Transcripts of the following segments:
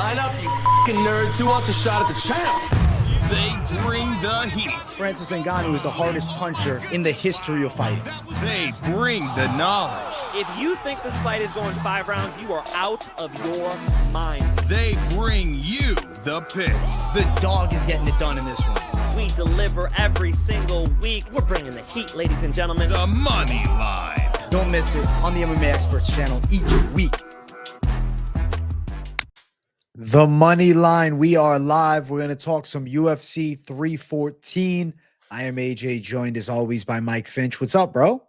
Line up, you f***ing nerds. Who wants a shot at the champ? They bring the heat. Francis Ngannou is the hardest puncher in the history of fighting. They bring the knowledge. If you think this fight is going 5 rounds, you are out of your mind. They bring you the picks. The dog is getting it done in this one. We deliver every single week. We're bringing the heat, ladies and gentlemen. The money line. Don't miss it on the MMA Experts channel each week. The Money Line. We are live. We're going to talk some UFC 314. I am AJ, joined as always by Mike Finch. What's up, bro?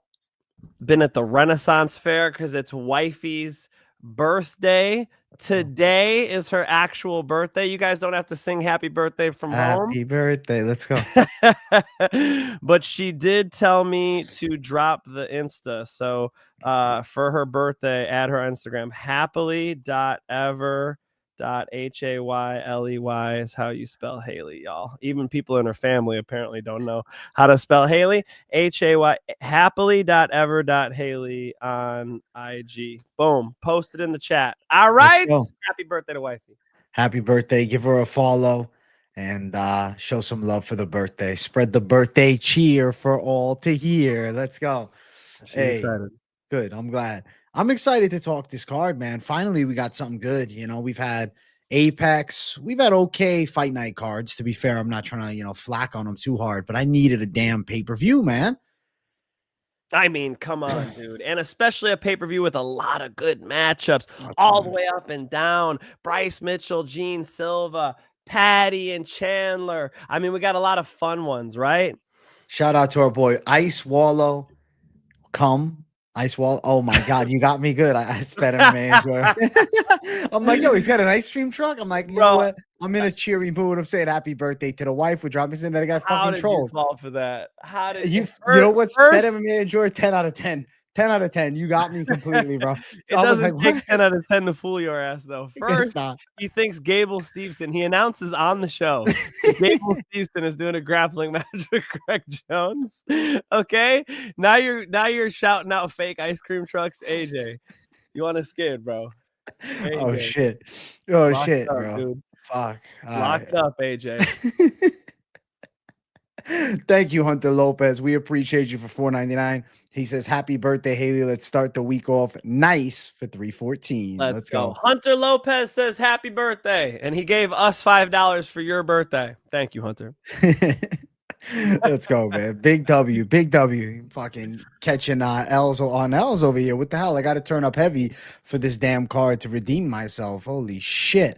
Been at the Renaissance Fair because it's wifey's birthday. Today is her actual birthday. You guys don't have to sing happy birthday from home. Happy birthday. Let's go. But she did tell me to drop the Insta. So for her birthday, add her Instagram, happily.ever.Hailey is how you spell Hailey, y'all. Even people in her family apparently don't know how to spell Hailey. Hay, happily.ever.Hailey on IG. Boom. Posted in the chat. All right. Happy birthday to wifey. Happy birthday. Give her a follow and show some love for the birthday. Spread the birthday cheer for all to hear. Let's go. She's excited. Good. I'm glad. I'm excited to talk this card, man. Finally, we got something good. You know, we've had Apex. We've had okay fight night cards. To be fair, I'm not trying to, flack on them too hard, but I needed a damn pay-per-view, man. I mean, come on, dude. And especially a pay-per-view with a lot of good matchups all the way up and down. Bryce, Mitchell, Gene, Silva, Patty, and Chandler. I mean, we got a lot of fun ones, right? Shout out to our boy Ice Wallow. Ice Wall. Oh my God, you got me good. I sped him, man. I'm like, yo, he's got an ice cream truck. I'm like, you know what? I'm in a cheery mood. I'm saying happy birthday to the wife who dropped me in that I got fucking trolled. How did you fall for that? How did you know what? Sped MMA enjoy 10 out of 10. 10 out of 10. You got me completely, bro. It doesn't take 10 out of 10 to fool your ass, though. First, not. He thinks Gable Stevenson. He announces on the show, Gable Stevenson is doing a grappling match with Greg Jones. Okay, now you're shouting out fake ice cream trucks, AJ. You want to skid, bro? AJ. Oh shit! Oh Locked shit, up, bro. Dude. Fuck. Locked up, AJ. Thank you, Hunter Lopes. We appreciate you for $4.99. He says, happy birthday, Hailey. Let's start the week off nice for 314. Let's go. Hunter Lopes says happy birthday, and he gave us $5 for your birthday. Thank you, Hunter. Let's go, man. Big W. Big W. Fucking catching L's on L's over here. What the hell? I got to turn up heavy for this damn card to redeem myself. Holy shit.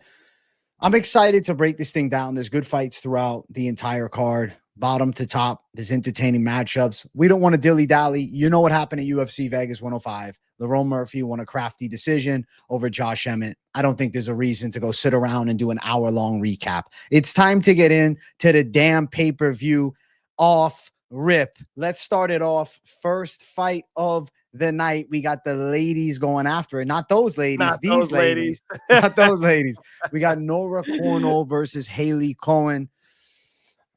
I'm excited to break this thing down. There's good fights throughout the entire card. Bottom to top, there's entertaining matchups. We don't want to dilly-dally. You know what happened at UFC Vegas 105. Lerone Murphy won a crafty decision over Josh Emmett. I don't think there's a reason to go sit around and do an hour-long recap. It's time to get in to the damn pay-per-view off rip. Let's start it off. First fight of the night. We got the ladies going after it. Not those ladies. These ladies. Not those ladies. We got Nora Cornolle versus Hailey Cowan.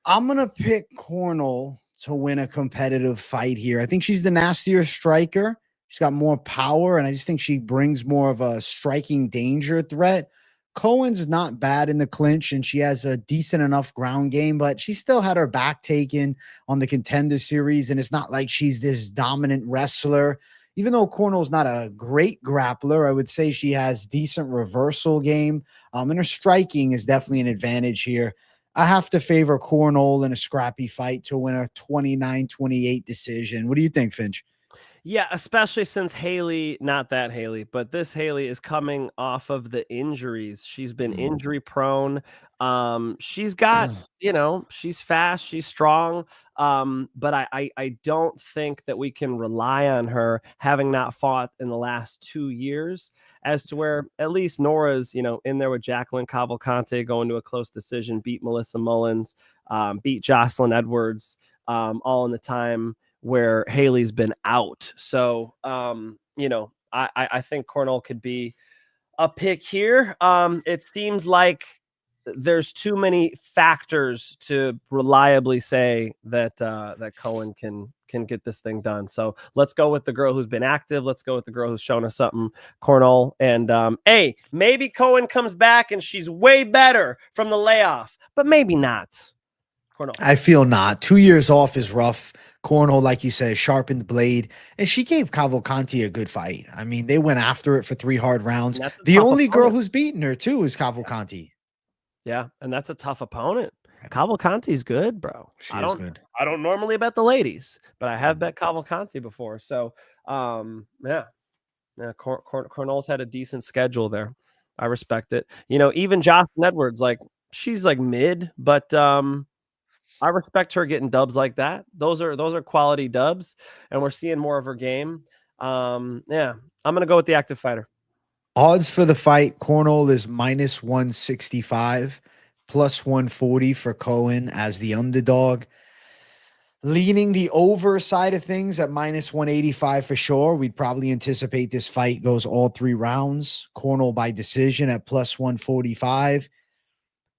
I'm going to pick Cornolle to win a competitive fight here. I think she's the nastier striker. She's got more power, and I just think she brings more of a striking danger threat. Cowan's not bad in the clinch, and she has a decent enough ground game, but she still had her back taken on the Contender Series, and it's not like she's this dominant wrestler. Even though Cornolle's not a great grappler, I would say she has decent reversal game, and her striking is definitely an advantage here. I have to favor Cornolle in a scrappy fight to win a 29-28 decision. What do you think, Finch? Yeah, especially since Hailey, not that Hailey, but this Hailey is coming off of the injuries. She's been injury prone. She's got, she's fast, she's strong. But I don't think that we can rely on her having not fought in the last 2 years, as to where at least Nora's, in there with Jacqueline Cavalcante going to a close decision, beat Melissa Mullins, beat Jocelyn Edwards, all in the time where Hailey's been out. So, I think Cornolle could be a pick here. It seems like there's too many factors to reliably say that that Cowan can get this thing done. So let's go with the girl who's been active. Let's go with the girl who's shown us something, Cornolle. And hey, maybe Cowan comes back and she's way better from the layoff, but maybe not. Cornolle. I feel not. 2 years off is rough. Cornolle, like you said, sharpened the blade, and she gave Cavalcanti a good fight. I mean, they went after it for 3 hard rounds. The only girl who's beaten her too is Cavalcanti. Yeah, and that's a tough opponent. Cavalcanti's good, bro. She is good. I don't normally bet the ladies, but I have bet Cavalcanti before. So, yeah. Cornolle's had a decent schedule there. I respect it. You know, even Jocelyn Edwards, like she's like mid, but I respect her getting dubs like that. Those are quality dubs, and we're seeing more of her game. Yeah, I'm gonna go with the active fighter. Odds for the fight, Cornolle is -165, +140 for Cowan as the underdog. Leaning the over side of things at -185 for sure. We'd probably anticipate this fight goes all 3 rounds. Cornolle by decision at +145.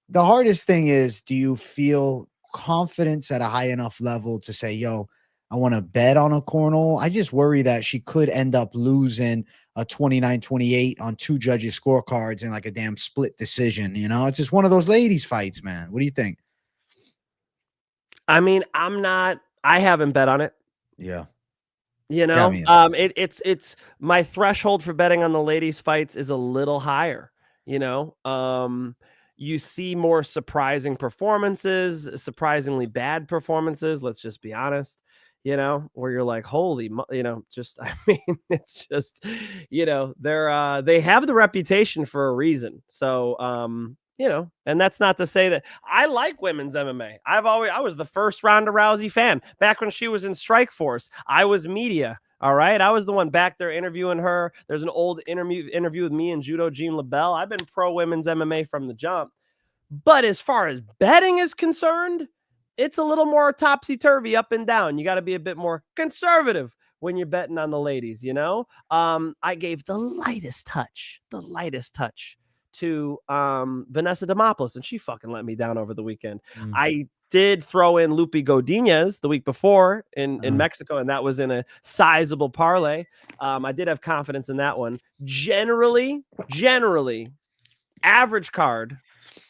The hardest thing is, do you feel confidence at a high enough level to say, yo, I want to bet on a Cornolle? I just worry that she could end up losing a 29-28 on 2 judges' scorecards in like a damn split decision. You know, it's just one of those ladies fights, man. What do you think? I mean, I haven't bet on it. Yeah. You know, Yeah, it's my threshold for betting on the ladies fights is a little higher, you know. You see more surprising performances, surprisingly bad performances. Let's just be honest, you know, where you're like, holy, you know, just, I mean, it's just, you know, they have the reputation for a reason. So, you know, and that's not to say that I like women's MMA. I was the first Ronda Rousey fan back when she was in Strikeforce. I was media. All right. I was the one back there interviewing her. There's an old interview with me and Judo Jean LaBelle. I've been pro women's MMA from the jump. But as far as betting is concerned, it's a little more topsy-turvy, up and down. You got to be a bit more conservative when you're betting on the ladies, you know? I gave the lightest touch to Vanessa Demopoulos, and she fucking let me down over the weekend. I did throw in Lupe Godinez the week before in Mexico, and that was in a sizable parlay. I did have confidence in that one. Generally, average card,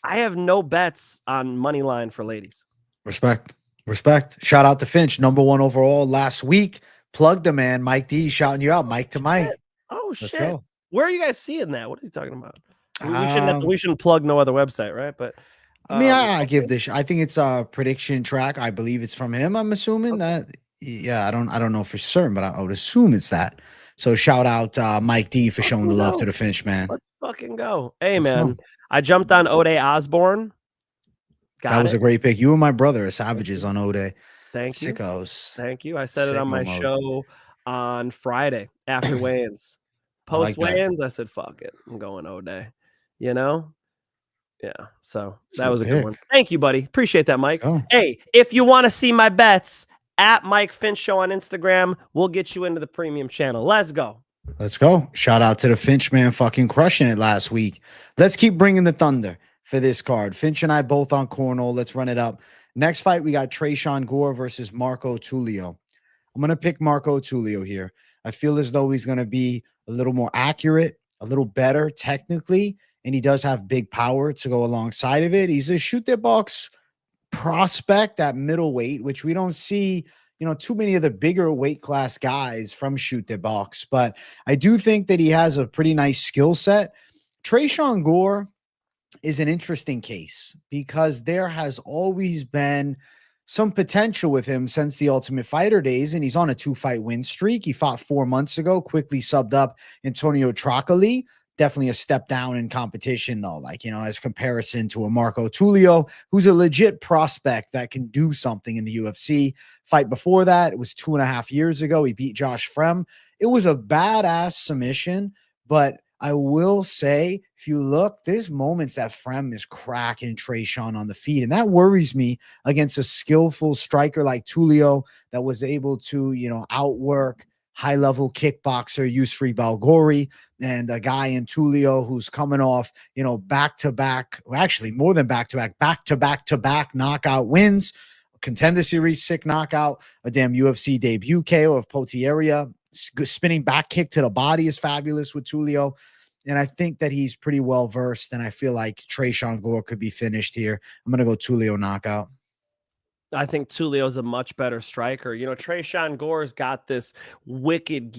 I have no bets on Moneyline for ladies. Respect. Shout out to Finch, #1 overall last week. Plugged the man, Mike D, shouting you out, Mike to Mike. Oh, shit. Let's go. Where are you guys seeing that? What are you talking about? We shouldn't plug no other website, right? But I mean, I give this. I think it's a prediction track. I believe it's from him. I'm assuming that. Yeah, I don't know for certain, but I would assume it's that. So shout out Mike D for showing the love to the Finch, man. Let's fucking go. Hey, Let's man, go. I jumped on Ode Osborne. That was a great pick. You and my brother are savages on Ode. Thank you. Sickos. Thank you. I said it on my show on Friday after weigh-ins. Post weigh-ins, I said, fuck it. I'm going Ode. You know? Yeah. So that was a good one. Thank you, buddy. Appreciate that, Mike. Oh. Hey, if you want to see my bets, at Mike Finch Show on Instagram, we'll get you into the premium channel. Let's go. Let's go. Shout out to the Finch, man, fucking crushing it last week. Let's keep bringing the thunder for this card. Finch and I both on Cornolle. Let's run it up. Next fight, we got Tresean Gore versus Marco Tulio. I'm going to pick Marco Tulio here. I feel as though he's going to be a little more accurate, a little better technically, and he does have big power to go alongside of it. He's a shoot their box prospect at middleweight, which we don't see, you know, too many of the bigger weight class guys from shoot their box. But I do think that he has a pretty nice skill set. Tresean Gore is an interesting case because there has always been some potential with him since the Ultimate Fighter days, and he's on a 2-fight win streak. He fought 4 months ago, quickly subbed up Antonio Trocoli. Definitely a step down in competition, though, like, you know, as comparison to a Marco Tulio, who's a legit prospect that can do something in the UFC. Fight before that, it was 2.5 years ago. He beat Josh Frem. It was a badass submission, but I will say, if you look, there's moments that Frem is cracking Tresean on the feet, and that worries me against a skillful striker like Tulio that was able to, you know, outwork high-level kickboxer, Yusri Balgori, and a guy in Tulio who's coming off, back-to-back, well, actually more than back-to-back knockout wins, Contender Series sick knockout, a damn UFC debut KO of Potieria, spinning back kick to the body is fabulous with Tulio. And I think that he's pretty well versed, and I feel like Tresean Gore could be finished here. I'm going to go Tulio knockout. I think Tulio's a much better striker. Tresean Gore's got this wicked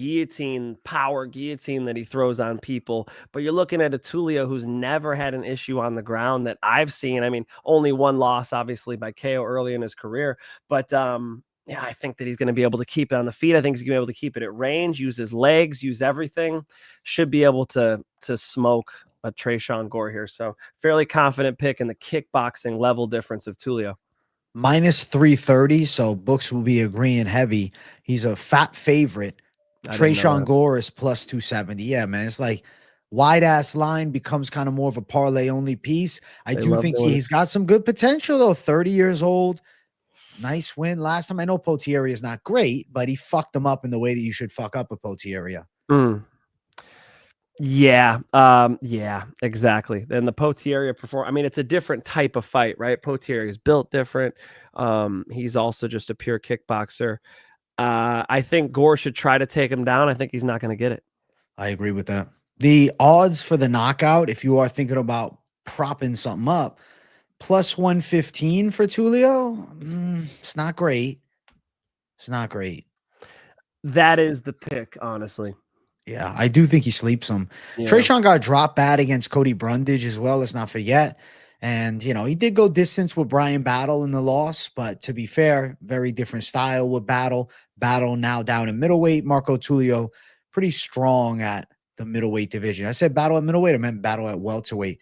power guillotine that he throws on people. But you're looking at a Tulio who's never had an issue on the ground that I've seen. I mean, only one loss, obviously, by KO early in his career. But yeah, I think that he's going to be able to keep it on the feet. I think he's going to be able to keep it at range, use his legs, use everything. Should be able to smoke a Tresean Gore here. So fairly confident pick in the kickboxing level difference of Tulio. Minus 330, so books will be agreeing heavy. He's a fat favorite. Tresean Gore is plus 270. Yeah, man. It's like wide-ass line becomes kind of more of a parlay-only piece. I do think he's got some good potential, though. 30 years old. Nice win last time. I know Potieria is not great, but he fucked him up in the way that you should fuck up a Potieria. Yeah, exactly. And the Potieria it's a different type of fight, right? Potieria is built different. He's also just a pure kickboxer. I think Gore should try to take him down. I think he's not going to get it. I agree with that. The odds for the knockout, if you are thinking about propping something up, plus 115 for Tulio. It's not great. It's not great. That is the pick, honestly. Yeah, I do think he sleeps him. Yeah. Tresean got dropped bad against Cody Brundage as well. Let's not forget. And, he did go distance with Brian Battle in the loss. But to be fair, very different style with Battle. Battle now down in middleweight. Marco Tulio pretty strong at the middleweight division. I said Battle at middleweight. I meant Battle at welterweight.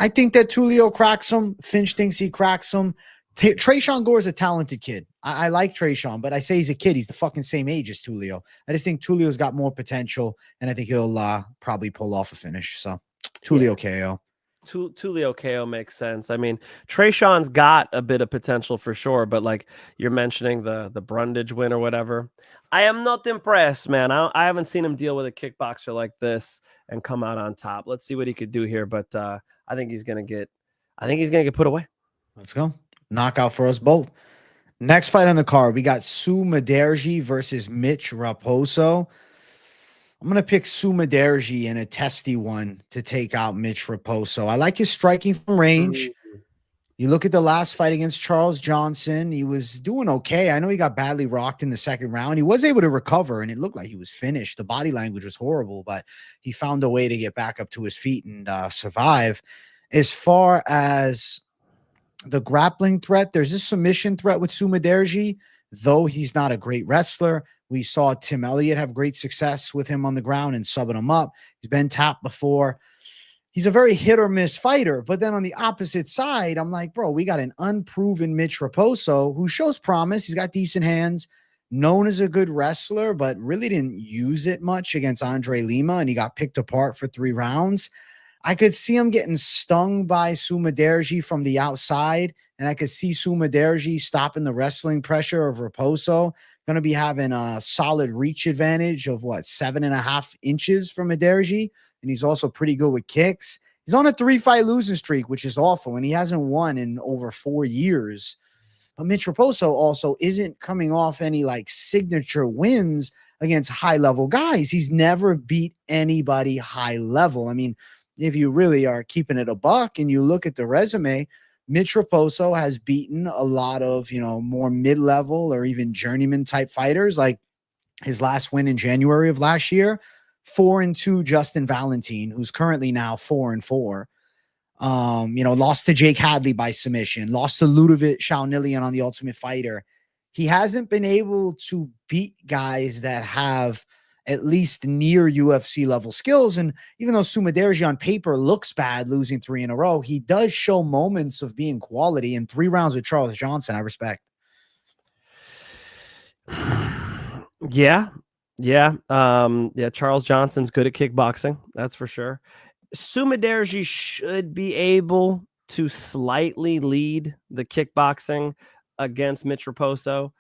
I think that Tulio cracks him. Finch thinks he cracks him. Tresean Gore is a talented kid. I like Tresean, but I say he's a kid. He's the fucking same age as Tulio. I just think Tulio's got more potential, and I think he'll probably pull off a finish. So Tulio KO. Tulio KO makes sense. I mean, Tresean's got a bit of potential for sure, but like you're mentioning the Brundage win or whatever, I am not impressed, man. I haven't seen him deal with a kickboxer like this and come out on top. Let's see what he could do here, but I think he's gonna get put away. Let's go. Knockout for us both. Next fight on the card, we got Sumudaerji versus Mitch Raposo. I'm going to pick Sumudaerji in a testy one to take out Mitch Raposo. I like his striking from range. You look at the last fight against Charles Johnson, he was doing okay. I know he got badly rocked in the second round. He was able to recover, and it looked like he was finished. The body language was horrible, but he found a way to get back up to his feet and survive. As far as the grappling threat, there's a submission threat with Sumudaerji, though he's not a great wrestler. We saw Tim Elliott have great success with him on the ground and subbing him up. He's been tapped before. He's a very hit or miss fighter. But then on the opposite side, I'm like, bro, we got an unproven Mitch Raposo who shows promise. He's got decent hands, known as a good wrestler, but really didn't use it much against Andre Lima, and he got picked apart for 3 rounds. I could see him getting stung by Sumudaerji from the outside, and I could see Sumudaerji stopping the wrestling pressure of Raposo. Going to be having a solid reach advantage of 7.5 inches from Mudaerji, and he's also pretty good with kicks. He's on a 3-fight losing streak, which is awful, and he hasn't won in over 4 years. But Mitch Raposo also isn't coming off any signature wins against high-level guys. He's never beat anybody high level. I mean, if you really are keeping it a buck and you look at the resume, Mitch Raposo has beaten a lot of, more mid-level or even journeyman type fighters. Like his last win in January of last year, 4-2 Justin Valentine, who's currently now 4-4. Lost to Jake Hadley by submission, lost to Ludovic Shaunilian on the Ultimate Fighter. He hasn't been able to beat guys that have at least near UFC level skills. And even though Sumudaerji on paper looks bad, losing 3 in a row, he does show moments of being quality. In 3 rounds with Charles Johnson, I respect. Yeah. Charles Johnson's good at kickboxing. That's for sure. Sumudaerji should be able to slightly lead the kickboxing against Mitch Raposo.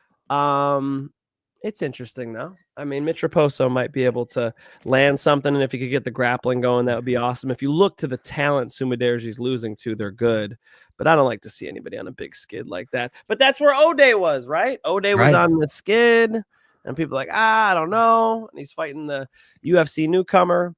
It's interesting, though. I mean, Mitch Raposo might be able to land something, and if he could get the grappling going, that would be awesome. If you look to the talent Sumudaerji's losing to, they're good. But I don't like to see anybody on a big skid like that. But that's where O'Day was, right? O'Day was on the skid, and people are like, I don't know. And he's fighting the UFC newcomer.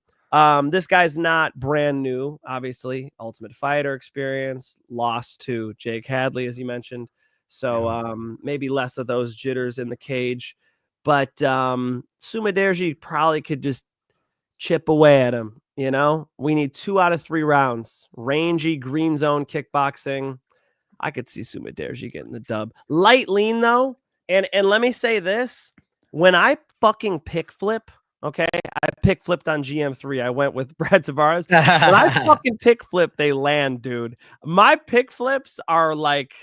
This guy's not brand new, obviously. Ultimate Fighter experience, lost to Jake Hadley, as you mentioned. So maybe less of those jitters in the cage. But Sumudaerji probably could just chip away at him. You know, we need 2 out of 3 rounds. Rangy, green zone kickboxing. I could see Sumudaerji getting the dub. Light lean, though. And let me say this. When I fucking pick flip, okay, I pick flipped on GM3. I went with Brad Tavares. When I fucking pick flip, they land, dude. My pick flips are like,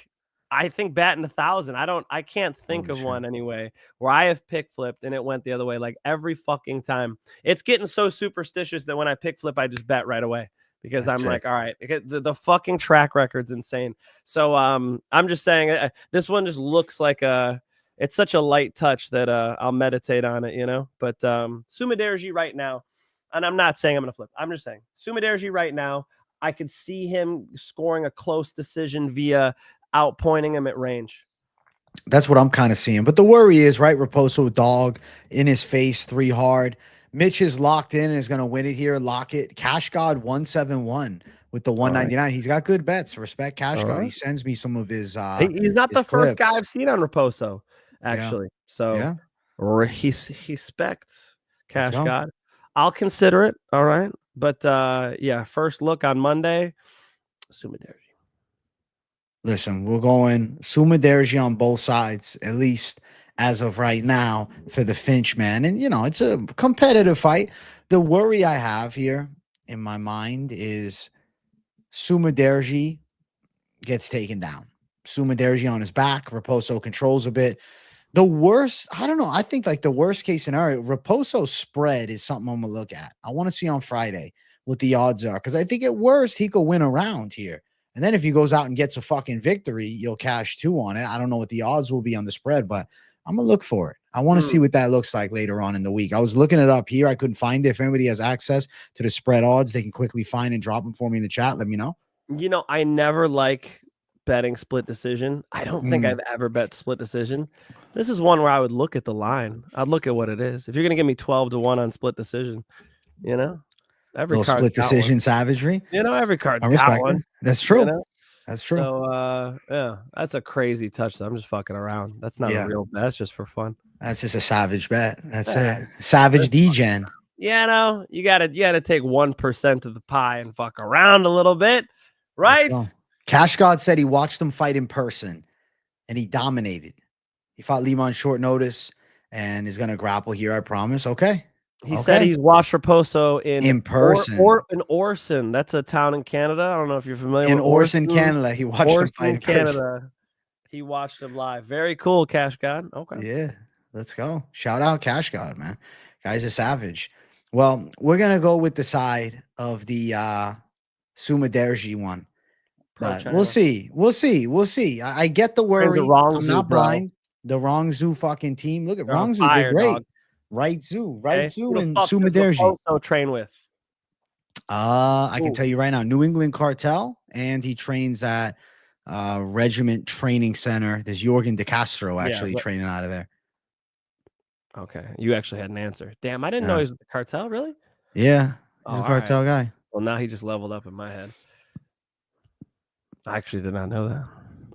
I think batting 1,000. I can't think of one anyway where I have pick flipped and it went the other way like every fucking time. It's getting so superstitious that when I pick flip, I just bet right away because I'm like, all right, the fucking track record's insane. So I'm just saying this one just looks like it's such a light touch that I'll meditate on it, you know. But Sumudaerji right now, and I'm not saying I'm gonna flip. I'm just saying Sumudaerji right now, I could see him scoring a close decision via outpointing him at range. That's what I'm kind of seeing. But the worry is, right, Raposo dog in his face, 3 hard. Mitch is locked in and is going to win it here. Lock it. Cash God 171 with the 199. Right. He's got good bets. Respect Cash God. Right. He sends me some of his he's not the first guy I've seen on Raposo, actually. Yeah. So he specs Cash God. I'll consider it. All right. But yeah, first look on Monday, Sumudaerji. Listen, we're going Sumudaerji on both sides, at least as of right now, for the Finch, man. And, you know, it's a competitive fight. The worry I have here in my mind is Sumudaerji gets taken down. Sumudaerji on his back. Raposo controls a bit. The worst, I don't know. I think like the worst case scenario, Raposo's spread is something I'm going to look at. I want to see on Friday what the odds are, because I think at worst he could win a round here. And then if he goes out and gets a fucking victory, you'll cash 2 on it. I don't know what the odds will be on the spread, but I'm going to look for it. I want to see what that looks like later on in the week. I was looking it up here. I couldn't find it. If anybody has access to the spread odds, they can quickly find and drop them for me in the chat. Let me know. You know, I never like betting split decision. I don't think I've ever bet split decision. This is one where I would look at the line. I'd look at what it is. If you're going to give me 12-1 on split decision, you know, every card split decision savagery. You know, every card's got one. That's true. You know? That's true. So, yeah, that's a crazy touch. I'm just fucking around. That's not a real bet. That's just for fun. That's just a savage bet. That's it. Savage D-Gen. Yeah, no, you gotta take 1% of the pie and fuck around a little bit, right? Cash God said he watched him fight in person, and he dominated. He fought Lima on short notice, and is gonna grapple here. I promise. Okay. He said he's watched Raposo in person. Or in Orson. That's a town in Canada. I don't know if you're familiar with Orson, Canada. He watched him fight in Canada. Person. He watched him live. Very cool, Cash God. Okay. Yeah, let's go. Shout out Cash God, man. Guy's a savage. Well, we're gonna go with the side of the Sumudaerji one. But we'll see. I get the worry. I'm not blind. The wrong zoo fucking team. Look at wrong zoo. They're great. Dog. Right zoo, and Sumudaerji. Train with. I can tell you right now, New England Cartel, and he trains at Regiment Training Center. There's Jorgen De Castro actually training out of there. Okay, you actually had an answer. Damn, I didn't know he was with the Cartel. Really? Yeah, he's a Cartel guy. Well, now he just leveled up in my head. I actually did not know that.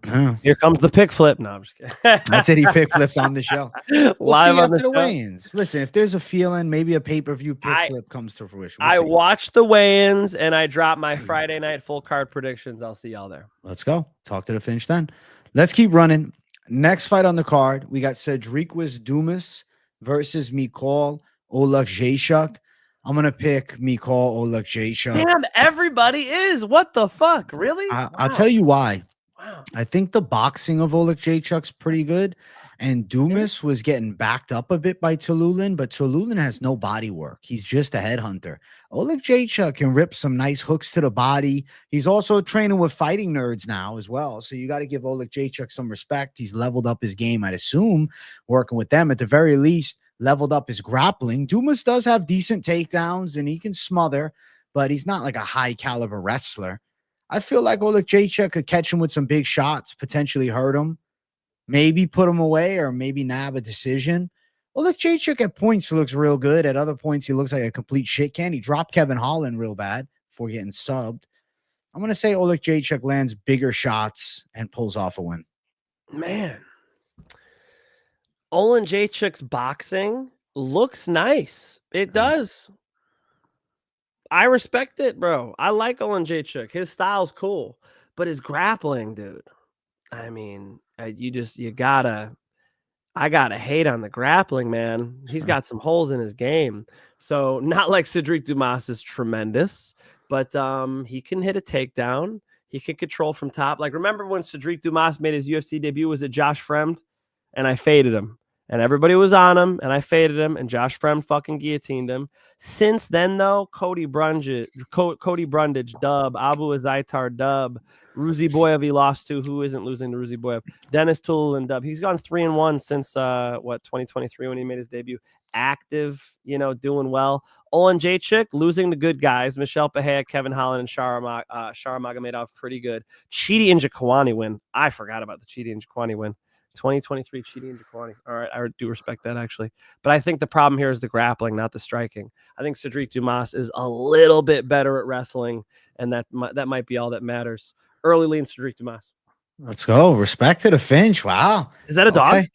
Oh. Here comes the pick flip. No, I'm just kidding. That's it. He pick flips on the show. Live on the weigh-ins. Listen, if there's a feeling, maybe a pay-per-view pick flip comes to fruition. I watched the weigh-ins and I dropped my Friday night full card predictions. I'll see y'all there. Let's go. Talk to the Finch then. Let's keep running. Next fight on the card, we got Cedric Dumas versus Mikhail Oleksiejczuk. I'm going to pick Mikhail Oleksiejczuk. Damn, everybody is. What the fuck? Really? I'll tell you why. Wow. I think the boxing of Oleksiejczuk's pretty good. And Dumas was getting backed up a bit by Tululin, but Tululin has no body work. He's just a headhunter. Oleksiejczuk can rip some nice hooks to the body. He's also training with fighting nerds now as well. So you got to give Oleksiejczuk some respect. He's leveled up his game, I'd assume, working with them. At the very least, leveled up his grappling. Dumas does have decent takedowns, and he can smother, but he's not like a high-caliber wrestler. I feel like Oleksiejczuk could catch him with some big shots, potentially hurt him. Maybe put him away or maybe nab a decision. Oleksiejczuk at points looks real good. At other points, he looks like a complete shit can. He dropped Kevin Holland real bad before getting subbed. I'm going to say Oleksiejczuk lands bigger shots and pulls off a win. Man. Oleksiejczuk's boxing looks nice. It does. I respect it, bro. I like Oleksiejczuk. His style's cool. But his grappling, dude. I mean, I gotta hate on the grappling, man. He's got some holes in his game. So not like Cedric Dumas is tremendous, but he can hit a takedown. He can control from top. Like, remember when Cedric Dumas made his UFC debut? Was it Josh Fremd? And I faded him. And everybody was on him, and I faded him, and Josh Fremd fucking guillotined him. Since then, though, Cody Brundage dub, Abu Azaitar dub, Ruzi Boyev he lost to. Who isn't losing to Ruzi Boyev? Dennis Tululin dub. He's gone 3-1 since 2023 when he made his debut. Active, doing well. Oleksiejczuk losing to good guys. Michelle Pahea, Kevin Holland, and Shara Magomedov pretty good. Chidi and Jaquani win. I forgot about the Chidi and Jaquani win. 2023 Chidi and Jaquani. All right, I do respect that, actually. But I think the problem here is the grappling, not the striking. I think Cedric Dumas is a little bit better at wrestling, and that might be all that matters. Early lean Cedric Dumas. Let's go. Respect to the Finch. Wow. Is that a dog?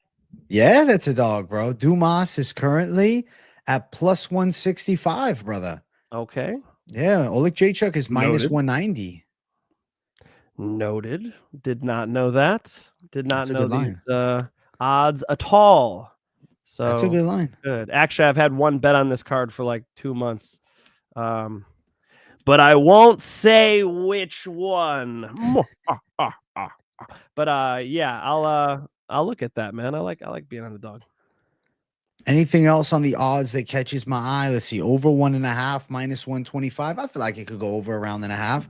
Yeah, that's a dog, bro. Dumas is currently at plus 165, brother. Okay. Yeah, Oleksiejczuk is minus 190. Noted. Did not know that. Did not That's a know good these odds at all. So that's a good line. Good. Actually, I've had one bet on this card for like 2 months. But I won't say which one. But yeah, I'll look at that, man. I like being on the dog. Anything else on the odds that catches my eye? Let's see. Over 1.5, minus 125. I feel like it could go over around 1.5.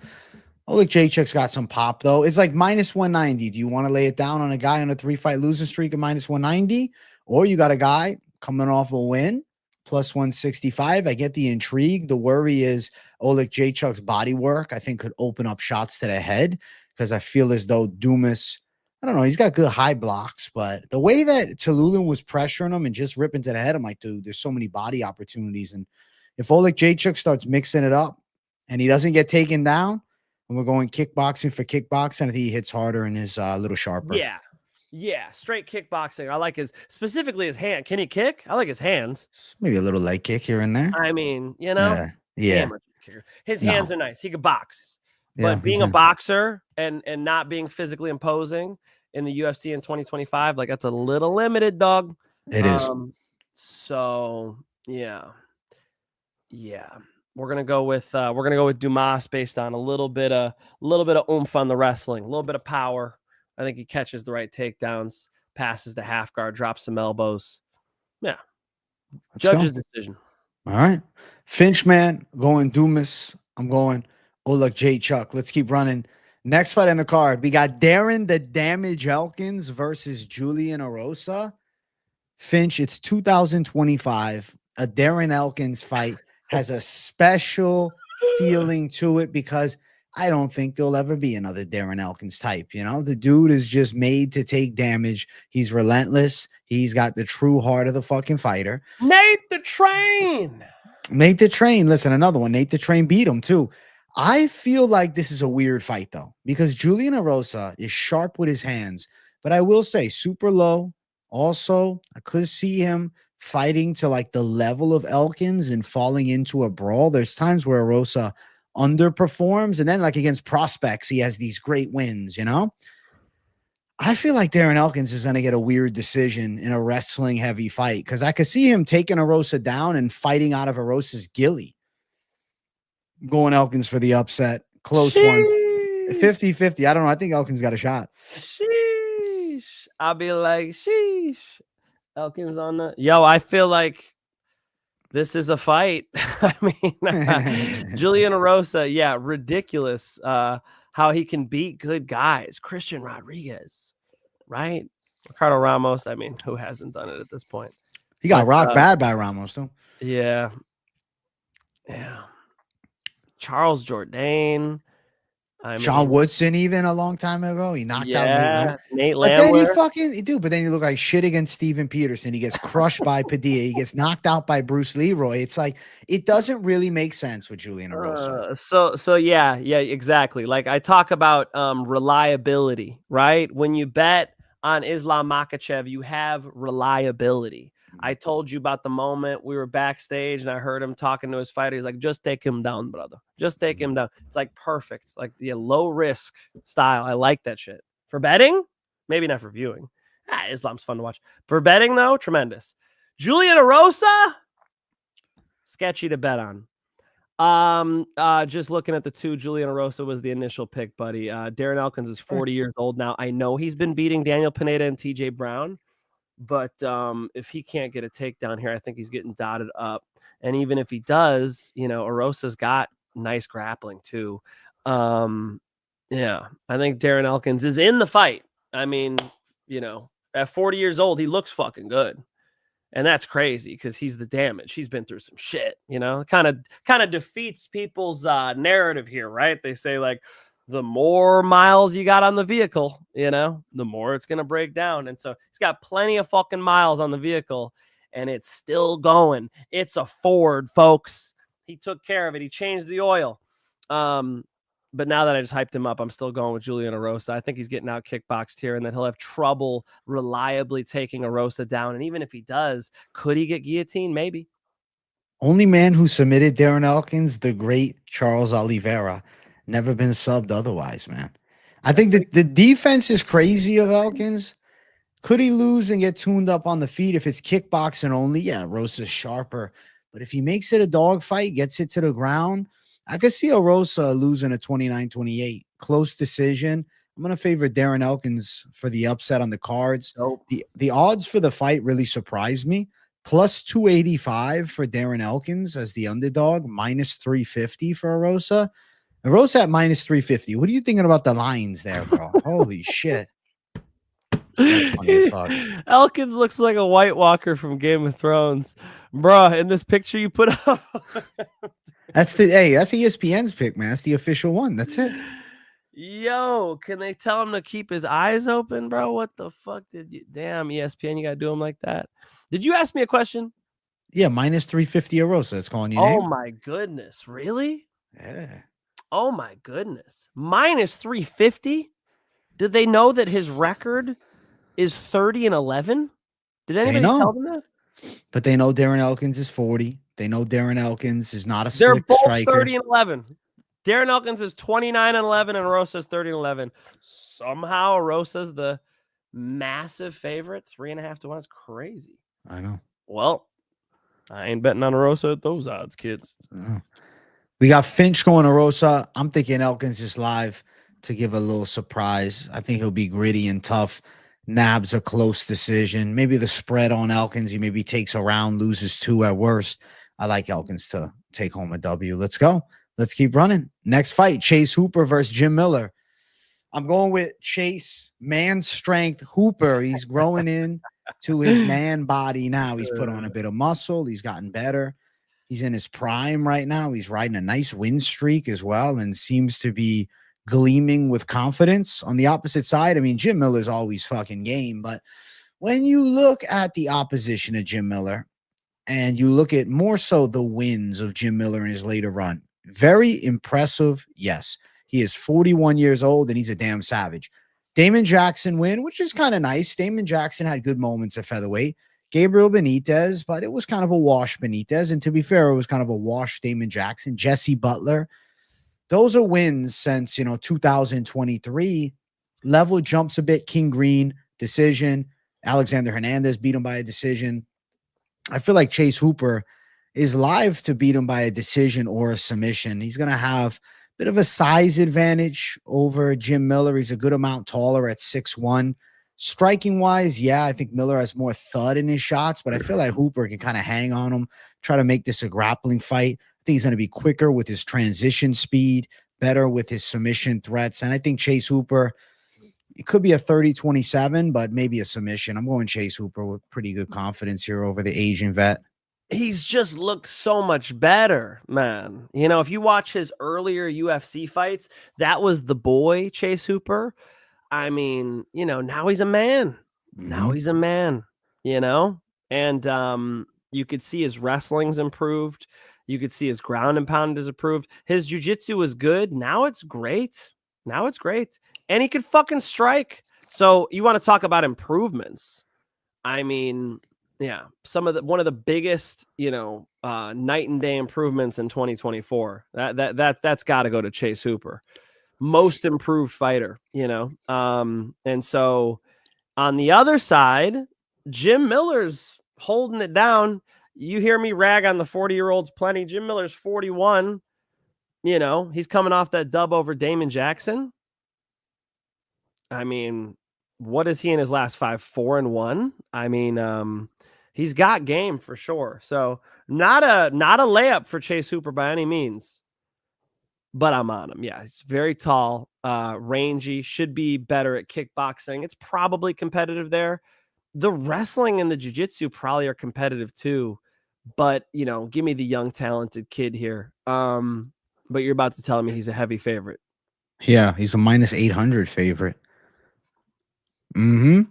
Oleksiejczuk's got some pop, though. It's like minus 190. Do you want to lay it down on a guy on a 3-fight losing streak at minus 190? Or you got a guy coming off a win, plus 165. I get the intrigue. The worry is Oleksiejczuk's body work, I think, could open up shots to the head, because I feel as though Dumas, I don't know, he's got good high blocks, but the way that Tululin was pressuring him and just ripping to the head, I'm like, dude, there's so many body opportunities. And if Oleksiejczuk starts mixing it up and he doesn't get taken down, and we're going kickboxing for kickboxing, I think he hits harder and is a little sharper. Yeah, straight kickboxing. I like specifically his hand. Can he kick? I like his hands. Maybe a little leg kick here and there. I mean, Yeah. His hands are nice. He could box. Yeah, But being a boxer and not being physically imposing in the UFC in 2025, like, that's a little limited, dog. It is. So yeah. We're gonna go with Dumas based on a little bit of oomph on the wrestling, a little bit of power. I think he catches the right takedowns, passes the half guard, drops some elbows. Yeah. Judge's decision. All right. Finch, man, going Dumas. I'm going Oleksiejczuk. Let's keep running. Next fight on the card, we got Darren the Damage Elkins versus Julian Erosa. Finch, it's 2025. A Darren Elkins fight has a special feeling to it because I don't think there'll ever be another Darren Elkins type. The dude is just made to take damage. He's relentless. He's got the true heart of the fucking fighter. Nate the Train. Listen, another one. Nate the Train beat him too. I feel like this is a weird fight, though, because Julian Erosa is sharp with his hands, but I will say super low. Also, I could see him fighting to like the level of Elkins and falling into a brawl. There's times where Erosa underperforms, and then like against prospects, he has these great wins, I feel like Darren Elkins is going to get a weird decision in a wrestling heavy fight, because I could see him taking Erosa down and fighting out of Erosa's gilly. Going Elkins for the upset. Close one. 50-50. I don't know. I think Elkins got a shot. Sheesh. I'll be like, sheesh. Elkins on the yo. I feel like this is a fight. I mean, Julian Erosa, yeah, ridiculous. How he can beat good guys. Christian Rodriguez, right? Ricardo Ramos. I mean, who hasn't done it at this point? He got rocked bad by Ramos, though. Yeah. Charles Jourdain. Sean Woodson, even a long time ago, he knocked out Nate Landwehr. But then he looked like shit against Steven Peterson. He gets crushed by Padilla. He gets knocked out by Bruce Leroy. It's like it doesn't really make sense with Julian Erosa. So yeah, exactly. Like I talk about reliability, right? When you bet on Islam Makhachev, you have reliability. I told you about the moment we were backstage and I heard him talking to his fighter. He's like, just take him down, brother. Just take him down. It's like perfect. It's like the low risk style. I like that shit. For betting, maybe not for viewing. Islam's fun to watch. For betting, though, tremendous. Julian Erosa, sketchy to bet on. Just looking at the two, Julian Erosa was the initial pick, buddy. Darren Elkins is 40 years old now. I know he's been beating Daniel Pineda and TJ Brown. But if he can't get a takedown here, I think he's getting dotted up. And even if he does, Erosa's got nice grappling too. I think Darren Elkins is in the fight. I mean, at 40 years old, he looks fucking good. And that's crazy because he's the damage. He's been through some shit, kind of defeats people's narrative here, right? They say like, the more miles you got on the vehicle, the more it's going to break down. And so he's got plenty of fucking miles on the vehicle and it's still going. It's a Ford, folks. He took care of it. He changed the oil. But now that I just hyped him up, I'm still going with Julian Erosa. I think he's getting out kickboxed here and then he'll have trouble reliably taking Erosa down. And even if he does, could he get guillotined? Maybe. Only man who submitted Darren Elkins, the great Charles Oliveira. Never been subbed otherwise, man. I think that the defense is crazy of Elkins. Could he lose and get tuned up on the feet? If it's kickboxing only, yeah, Rosa's sharper. But if he makes it a dogfight, gets it to the ground, I could see Erosa losing a 29-28. Close decision. I'm going to favor Darren Elkins for the upset on the cards. Nope. The odds for the fight really surprised me. Plus 285 for Darren Elkins as the underdog. Minus 350 for Erosa. Erosa at minus 350. What are you thinking about the lines there, bro? Holy shit. That's funny as fuck. Elkins looks like a White Walker from Game of Thrones. Bruh, in this picture you put up. That's ESPN's pick, man. That's the official one. That's it. Yo, can they tell him to keep his eyes open, bro? What the fuck did you... Damn, ESPN, you got to do him like that. Did you ask me a question? Yeah, minus 350 Erosa. It's calling you Oh, name. my goodness. Really? Yeah. Oh my goodness. Minus 350? Did they know that his record is 30-11? Did anybody tell them that? But they know Darren Elkins is 40. They know Darren Elkins is not a They're slick both striker. 30-11. Darren Elkins is 29-11 and Erosa's 30-11. Somehow Erosa's the massive favorite. 3.5 to 1 is crazy. I know. Well, I ain't betting on Erosa at those odds, kids. We got Finch going to Erosa. I'm thinking Elkins is live to give a little surprise. I think he'll be gritty and tough. Nab's a close decision. Maybe the spread on Elkins. He maybe takes a round, loses 2 at worst. I like Elkins to take home a W. Let's go. Let's keep running. Next fight, Chase Hooper versus Jim Miller. I'm going with Chase, man strength Hooper. He's growing in to his man body now. He's put on a bit of muscle. He's gotten better. He's in his prime right now. He's riding a nice win streak as well and seems to be gleaming with confidence. On the opposite side, I mean, Jim Miller's always fucking game. But when you look at the opposition of Jim Miller and you look at more so the wins of Jim Miller in his later run, very impressive. Yes, he is 41 years old and he's a damn savage. Damon Jackson win, which is kind of nice. Damon Jackson had good moments at featherweight. Gabriel Benitez, but it was kind of a wash Benitez. And to be fair, it was kind of a wash Damon Jackson. Jesse Butler. Those are wins since, 2023. Level jumps a bit. King Green, decision. Alexander Hernandez beat him by a decision. I feel like Chase Hooper is live to beat him by a decision or a submission. He's going to have a bit of a size advantage over Jim Miller. He's a good amount taller at 6'1". Striking wise, yeah, I think Miller has more thud in his shots, but I feel like Hooper can kind of hang on him, try to make this a grappling fight. I think he's going to be quicker with his transition speed, better with his submission threats. And I think Chase Hooper, it could be a 30-27, but maybe a submission. I'm going Chase Hooper with pretty good confidence here over the Asian vet. He's just looked so much better, man. You know, if you watch his earlier UFC fights, that was the boy Chase Hooper. I mean, you know, now he's a man. Now he's a man, you know? And you could see his wrestling's improved. You could see his ground and pound is improved. His jiu-jitsu was good. Now it's great. Now it's great. And he could fucking strike. So you want to talk about improvements. I mean, yeah, one of the biggest, you know, night and day improvements in 2024. That's got to go to Chase Hooper. Most improved fighter, you know. And so on the other side, Jim Miller's holding it down. You hear me rag on the 40-year-olds plenty. Jim Miller's 41. You know, he's coming off that dub over Damon Jackson. I mean, what is he in his last 5? 4-1. I mean, he's got game for sure. So not a layup for Chase Hooper by any means. But I'm on him. Yeah, he's very tall, rangy, should be better at kickboxing. It's probably competitive there. The wrestling and the jiu-jitsu probably are competitive too. But, you know, give me the young, talented kid here. But you're about to tell me he's a heavy favorite. Yeah, he's a minus 800 favorite. I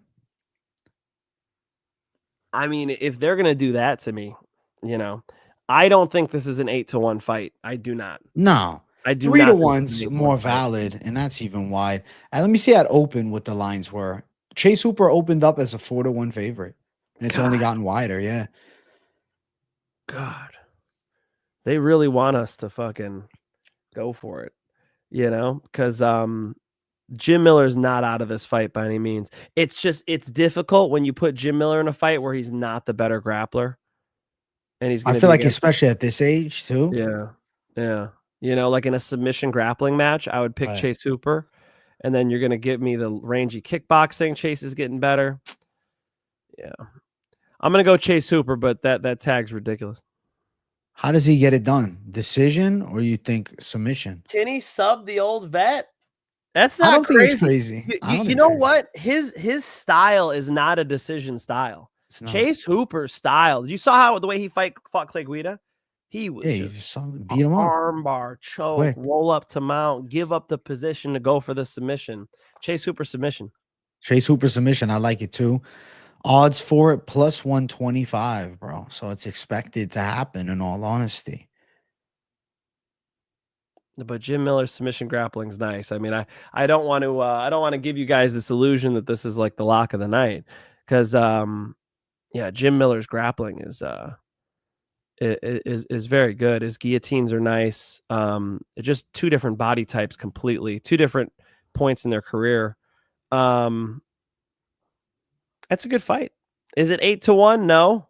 mean, if they're going to do that to me, you know, I don't think this is an 8-1 fight. I do not. No. I do 3-1's more valid, and that's even wide. And let me see at open what the lines were. Chase Hooper opened up as a 4-1 favorite, and it's only gotten wider. Yeah. God, they really want us to fucking go for it, you know, because Jim Miller's not out of this fight by any means. It's just, it's difficult when you put Jim Miller in a fight where he's not the better grappler. And he's, I feel like, especially at this age, too. Yeah. Yeah. You know, like in a submission grappling match, I would pick Chase Hooper. And then you're going to give me the rangy kickboxing. Chase is getting better. Yeah. I'm going to go Chase Hooper, but that tag's ridiculous. How does he get it done? Decision, or you think submission? Can he sub the old vet? That's not I don't crazy. think it's crazy. You know what? His style is not a decision style. Chase Hooper's style. You saw how the way he fought Clay Guida? He was beat him up. Armbar, choke, roll up to mount, give up the position to go for the submission. Chase Hooper submission. Chase Hooper submission. I like it too. Odds for it plus 125, bro. So it's expected to happen, in all honesty. But Jim Miller's submission grappling is nice. I mean, I don't want to give you guys this illusion that this is like the lock of the night, because yeah, Jim Miller's grappling is very good. His guillotines are nice. Just two different body types completely, two different points in their career. That's a good fight. Is it 8-1? No,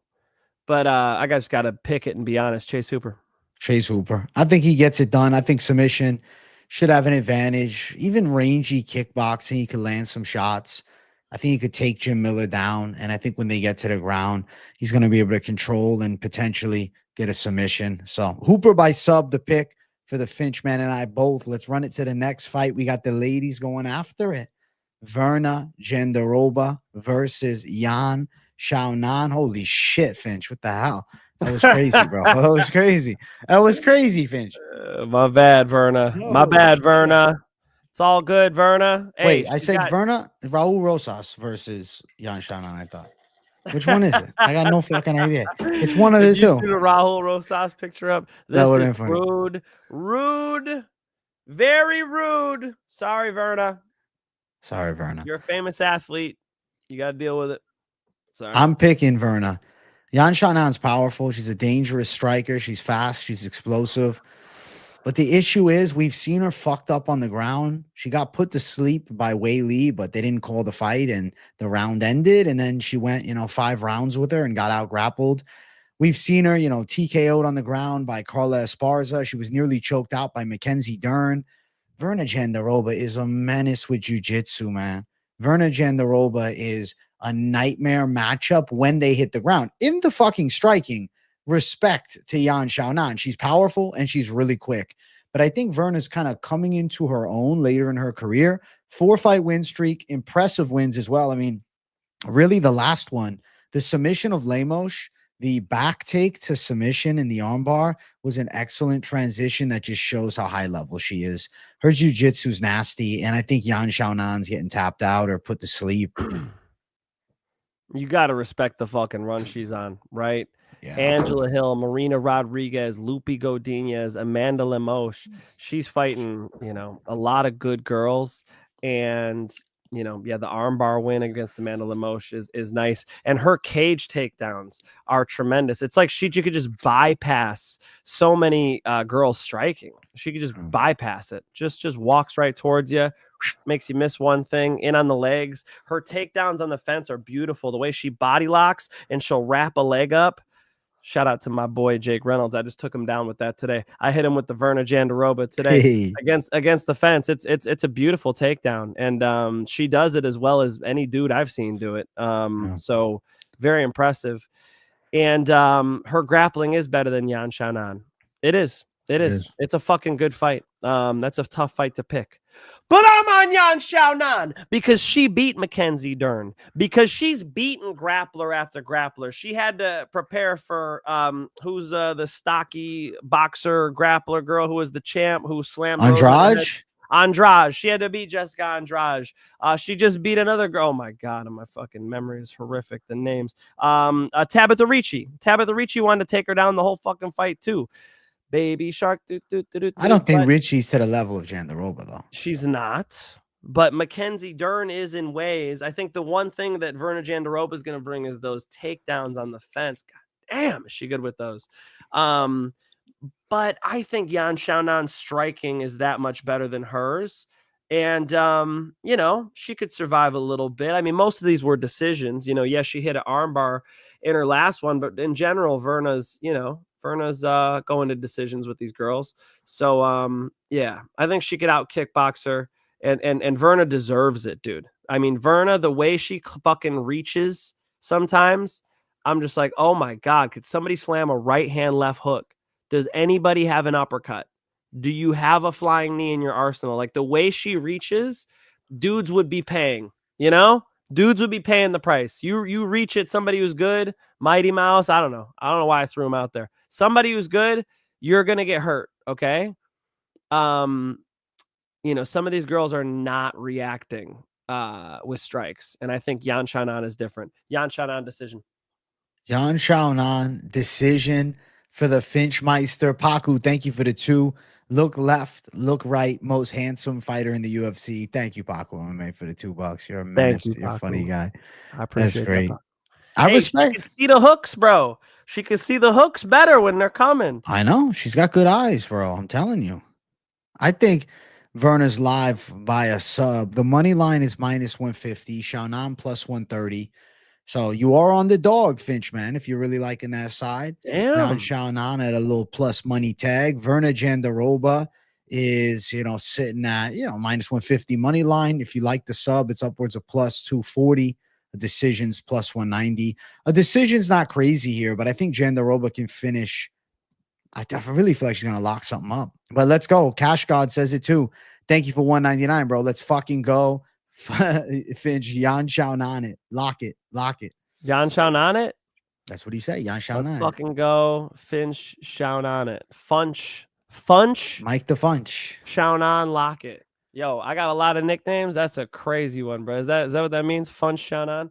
but I just got to pick it and be honest. Chase Hooper. Chase Hooper. I think he gets it done. I think submission should have an advantage. Even rangy kickboxing, he could land some shots. I think he could take Jim Miller down. And I think when they get to the ground, he's going to be able to control and potentially get a submission. So Hooper by sub, the pick for the Finchman and I both. Let's run it to the next fight. We got the ladies going after it. Verna Jandiroba versus Yan Xiaonan. Holy shit, Finch. What the hell? That was crazy, bro. That was crazy. That was crazy, Finch. My bad, Verna. My bad, Verna. It's all good, Verna. Hey, wait, I said Verna, Raul Rosas versus Yan Xiaonan, I thought. Which one is it? I got no fucking idea. It's one of the two. Do the Raul Rosas picture up. This is rude. Rude. Very rude. Sorry, Verna. Sorry, Verna. You're a famous athlete. You got to deal with it. Sorry. I'm picking Verna. Yan Xiaonan's powerful. She's a dangerous striker. She's fast. She's explosive. But the issue is we've seen her fucked up on the ground. She got put to sleep by Hailey, but they didn't call the fight and the round ended. And then she went, 5 rounds with her and got out grappled. We've seen her, TKO'd on the ground by Carla Esparza. She was nearly choked out by Mackenzie Dern. Verna Jandiroba is a menace with jiu-jitsu, man. Verna Jandiroba is a nightmare matchup when they hit the ground. In the fucking striking, respect to Yan Xiaonan. She's powerful and she's really quick. But I think Verna's kind of coming into her own later in her career. 4-fight win streak, impressive wins as well. I mean, really the last one, the submission of Lemos, the back take to submission in the armbar was an excellent transition that just shows how high level she is. Her jiu-jitsu's nasty, and I think Yan Xiaonan's getting tapped out or put to sleep. You got to respect the fucking run she's on, right? Yeah. Angela Hill, Marina Rodriguez, Lupi Godinez, Amanda Lemos. She's fighting, a lot of good girls. And, the armbar win against Amanda Lemos is nice. And her cage takedowns are tremendous. It's like she could just bypass so many girls striking. She could just bypass it. Just walks right towards you. Makes you miss one thing, in on the legs. Her takedowns on the fence are beautiful. The way she body locks and she'll wrap a leg up. Shout out to my boy Jake Reynolds. I just took him down with that today. I hit him with the Verna Jandiroba today against the fence. It's a beautiful takedown, and she does it as well as any dude I've seen do it. So very impressive. And her grappling is better than Yan Xiaonan. It is. It's a fucking good fight. That's a tough fight to pick. But I'm on Yan Xiaonan because she beat Mackenzie Dern, because she's beaten grappler after grappler. She had to prepare for who's the stocky boxer grappler girl who was the champ who slammed Andrade. She had to beat Jessica Andrade. She just beat another girl. Oh my god, my fucking memory is horrific. The names. Tabitha Ricci. Tabitha Ricci wanted to take her down the whole fucking fight too. Baby shark. I don't think Richie's to the level of Jandiroba, though. She's not. But Mackenzie Dern is in ways. I think the one thing that Verna Jandiroba is going to bring is those takedowns on the fence. God damn, is she good with those? But I think Yan Xiaonan's striking is that much better than hers. And, she could survive a little bit. I mean, most of these were decisions. Yes, she hit an armbar in her last one. But in general, Verna's going to decisions with these girls. So, I think she could out kickbox her, and Verna deserves it, dude. I mean, Verna, the way she fucking reaches sometimes, I'm just like, oh my God, could somebody slam a right hand, left hook? Does anybody have an uppercut? Do you have a flying knee in your arsenal? Like the way she reaches, dudes would be paying, Dudes would be paying the price. You reach at somebody who's good, Mighty Mouse. I don't know why I threw him out there. Somebody who's good, you're gonna get hurt. Okay. Some of these girls are not reacting with strikes, and I think Yan Xiaonan is different. Yan Xiaonan decision. Yan Xiaonan decision for the Finchmeister. Paku, thank you for the 2. Look left, look right, most handsome fighter in the UFC. Thank you, Paco MMA, for the $2. You're a menace. You're a funny guy. I appreciate That's great. That, I respect. She can see the hooks, bro. She can see the hooks better when they're coming. I know. She's got good eyes, bro. I'm telling you. I think Verna's live by a sub. The money line is -150. Xiaonan plus 130. So you are on the dog, Finch, man, if you're really liking that side. Damn. Xiaonan at a little plus money tag. Verna Jandiroba is, sitting at, -150 money line. If you like the sub, it's upwards of plus 240. A decision's plus 190. A decision's not crazy here, but I think Jandiroba can finish. I really feel like she's going to lock something up. But let's go. Cash God says it too. Thank you for 199, bro. Let's fucking go. Finch, Yan Xiaonan it. Lock it. Yan Xiaonan it? That's what he said. Yan Xiaonan. Let's fucking go. Finch, Xiaonan it. Funch. Mike the Funch. Xiaonan, lock it. Yo, I got a lot of nicknames. That's a crazy one, bro. Is that what that means? Funch Xiaonan?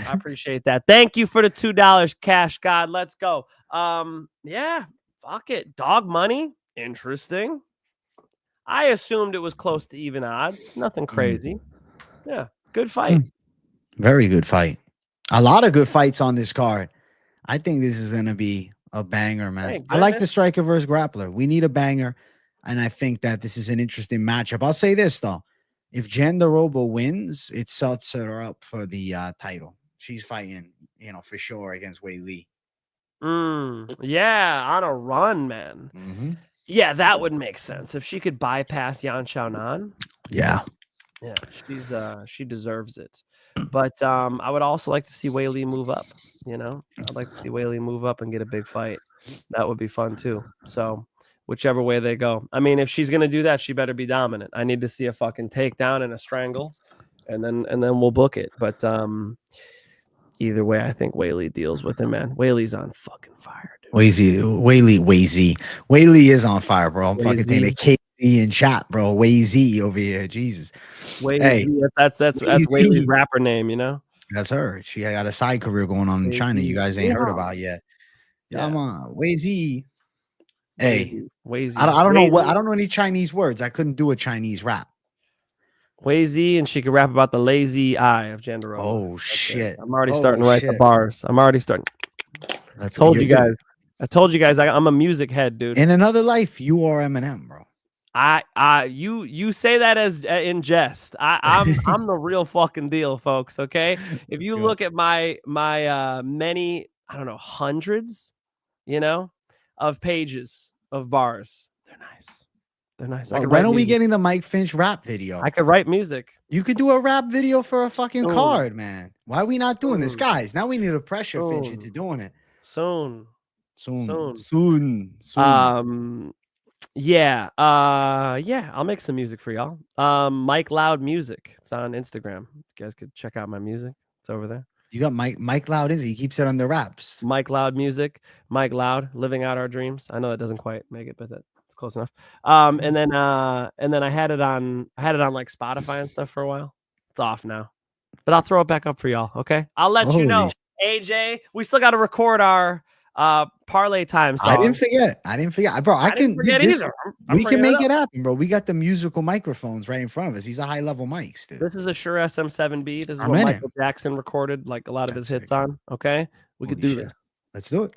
I appreciate that. Thank you for the $2, Cash God. Let's go. Yeah, fuck it. Dog money. Interesting. I assumed it was close to even odds. Nothing crazy. Yeah, good fight. Very good fight. A lot of good fights on this card. I think this is going to be a banger, man. I like the striker versus grappler. We need a banger, and I think that this is an interesting matchup. I'll say this, though. If Jandiroba wins, it sets her up for the title. She's fighting, for sure against Wei Li. Yeah, on a run, man. Yeah, that would make sense. If she could bypass Yan Xiaonan. Yeah. Yeah, she deserves it. But I would also like to see Hailey move up. You know, I'd like to see Hailey move up and get a big fight. That would be fun too. So whichever way they go. I mean, if she's gonna do that, she better be dominant. I need to see a fucking takedown and a strangle, and then we'll book it. But either way, I think Hailey deals with him, man. Hailey's on fucking fire, dude. Hailey is on fire, bro. I'm fucking thinking of KZ in chat, bro. Wazy over here, Jesus. Hey, that's Hailey's rapper name, you know. That's her. She got a side career going on in China. You guys ain't heard about yet. Yeah, I'm on Wazy. Hey, Wazy. I don't know what. I don't know any Chinese words. I couldn't do a Chinese rap. Wazy, and she could rap about the lazy eye of Jandiroba. Oh shit! I'm already starting to write the bars. I'm already starting. That's I told you guys. I'm a music head, dude. In another life, you are Eminem, bro. You say that as in jest. I'm the real fucking deal, folks. Okay, if you look at my many, I don't know, hundreds, of pages of bars, they're nice. They're nice. When are we getting the Mike Finch rap video? I could write music. You could do a rap video for a fucking card, man. Why are we not doing this, guys? Now we need to pressure Finch into doing it. Soon. Yeah. I'll make some music for y'all. Mike Loud Music. It's on Instagram. You guys could check out my music. It's over there. You got Mike Loud, is he keeps it on the raps. Mike Loud Music. Mike Loud, Living Out Our Dreams. I know that doesn't quite make it, but that's close enough. And then I had it on like Spotify and stuff for a while. It's off now, but I'll throw it back up for y'all. Okay, I'll let you know. AJ, we still got to record our parlay time song. I didn't forget, bro. I can forget either. We can make it happen, bro. We got the musical microphones right in front of us. These are high level mics, dude. This is a Shure SM7B. This is what Michael Jackson recorded like a lot of his hits on. Okay, we could do this. Let's do it.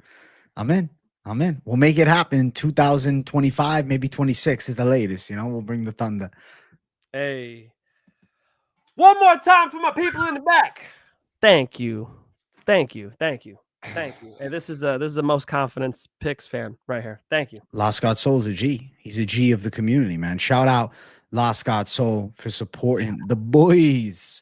I'm in. We'll make it happen. 2025, maybe 26 is the latest. We'll bring the thunder. Hey, one more time for my people in the back. Thank you. Hey, this is a most confidence picks fan right here. Thank you. Lost God Soul's a G. He's a G of the community, man. Shout out Lost God Soul for supporting the boys.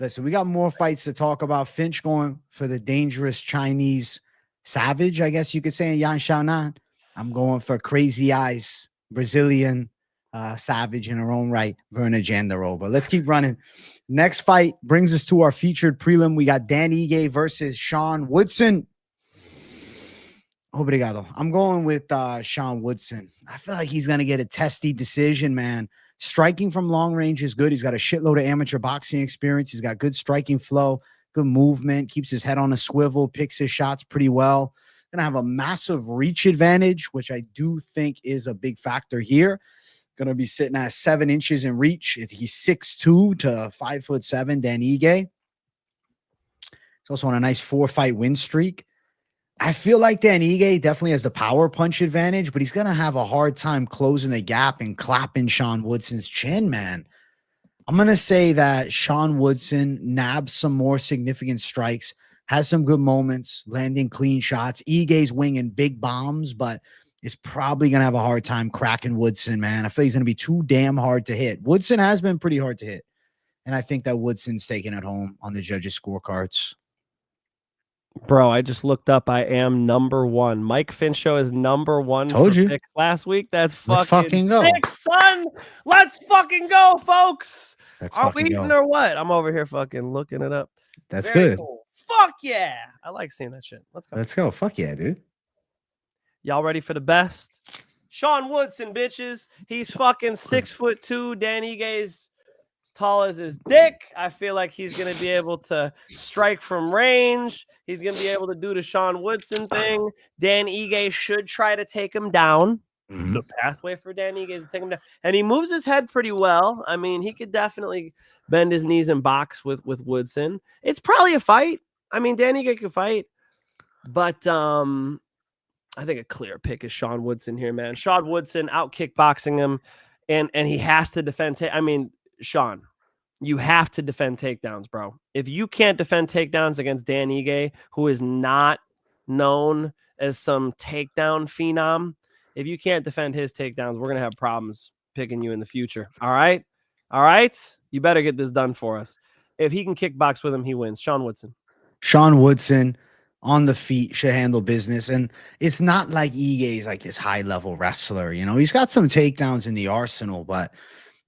Listen, we got more fights to talk about. Finch going for the dangerous Chinese savage, I guess you could say, in Yan Xiaonan. I'm going for crazy eyes, Brazilian savage in her own right, Verna Jandiroba. Let's keep running. Next fight brings us to our featured prelim. We got Dan Ige versus Sean Woodson. Obrigado. I'm going with Sean Woodson. I feel like he's going to get a testy decision, man. Striking from long range is good. He's got a shitload of amateur boxing experience. He's got good striking flow, good movement, keeps his head on a swivel, picks his shots pretty well. Going to have a massive reach advantage, which I do think is a big factor here. Going to be sitting at 7 inches in reach. He's 6'2" to 5'7", Dan Ige. He's also on a nice 4-fight win streak. I feel like Dan Ige definitely has the power punch advantage, but he's going to have a hard time closing the gap and clapping Sean Woodson's chin, man. I'm going to say that Sean Woodson nabs some more significant strikes, has some good moments, landing clean shots. Ige's winging big bombs, but is probably going to have a hard time cracking Woodson, man. I feel he's going to be too damn hard to hit. Woodson has been pretty hard to hit, and I think that Woodson's taking it home on the judges' scorecards. Bro, I just looked up. I am number one. Mike Finch show is number one. Told you picks last week. That's fucking go. Sick, son. Let's fucking go, folks. Are we even or what? I'm over here fucking looking it up. That's very good. Cool. Fuck yeah. I like seeing that shit. Let's go. Let's go. Fuck yeah, dude. Y'all ready for the best? Sean Woodson, bitches. He's fucking 6'2". Dan Ige's as tall as his dick. I feel like he's going to be able to strike from range. He's going to be able to do the Sean Woodson thing. Dan Ige should try to take him down. Mm-hmm. The pathway for Dan Ige is to take him down. And he moves his head pretty well. I mean, he could definitely bend his knees and box with Woodson. It's probably a fight. I mean, Dan Ige could fight. But I think a clear pick is Sean Woodson here, man. Sean Woodson out kickboxing him, and he has to defend. Sean, you have to defend takedowns, bro. If you can't defend takedowns against Dan Ige, who is not known as some takedown phenom, if you can't defend his takedowns, we're going to have problems picking you in the future. All right? All right, you better get this done for us. If he can kickbox with him, he wins. Sean Woodson. Sean Woodson on the feet should handle business. And it's not like Ige is like this high level wrestler. You know, he's got some takedowns in the arsenal, but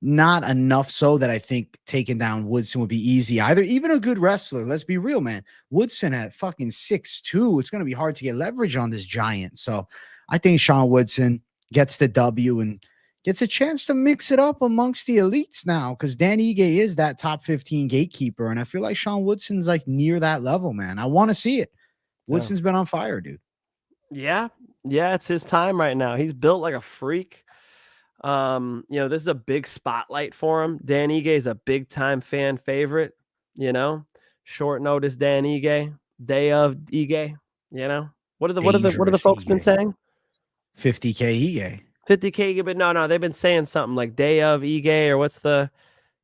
not enough so that I think taking down Woodson would be easy either. Even a good wrestler, let's be real, man. Woodson at fucking 6'2", it's going to be hard to get leverage on this giant. So I think Sean Woodson gets the W and gets a chance to mix it up amongst the elites now, because Dan Ige is that top 15 gatekeeper. And I feel like Sean Woodson's like near that level, man. I want to see it. Woodson's been on fire, dude. Yeah. Yeah, it's his time right now. He's built like a freak. You know, this is a big spotlight for him. Dan Ige is a big time fan favorite, you know, short notice Dan Ige, day of Ige, you know, what are the folks been saying? 50K Ige. 50K Ige, but no, they've been saying something like day of Ige, or what's the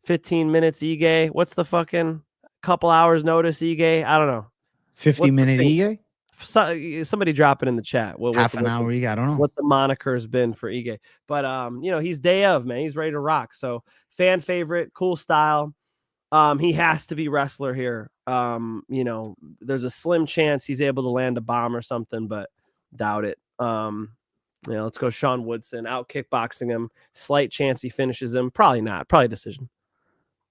15 minutes Ige? What's the fucking couple hours notice Ige? I don't know. 50-minute Ige? Somebody drop it in the chat. Half an hour Ige, I don't know what the moniker's been for Ige, but you know, he's day of, man. He's ready to rock. So fan favorite, cool style. He has to be wrestler here. You know, there's a slim chance he's able to land a bomb or something, but doubt it. You know, let's go Sean Woodson, out kickboxing him. Slight chance he finishes him. Probably not. Probably decision.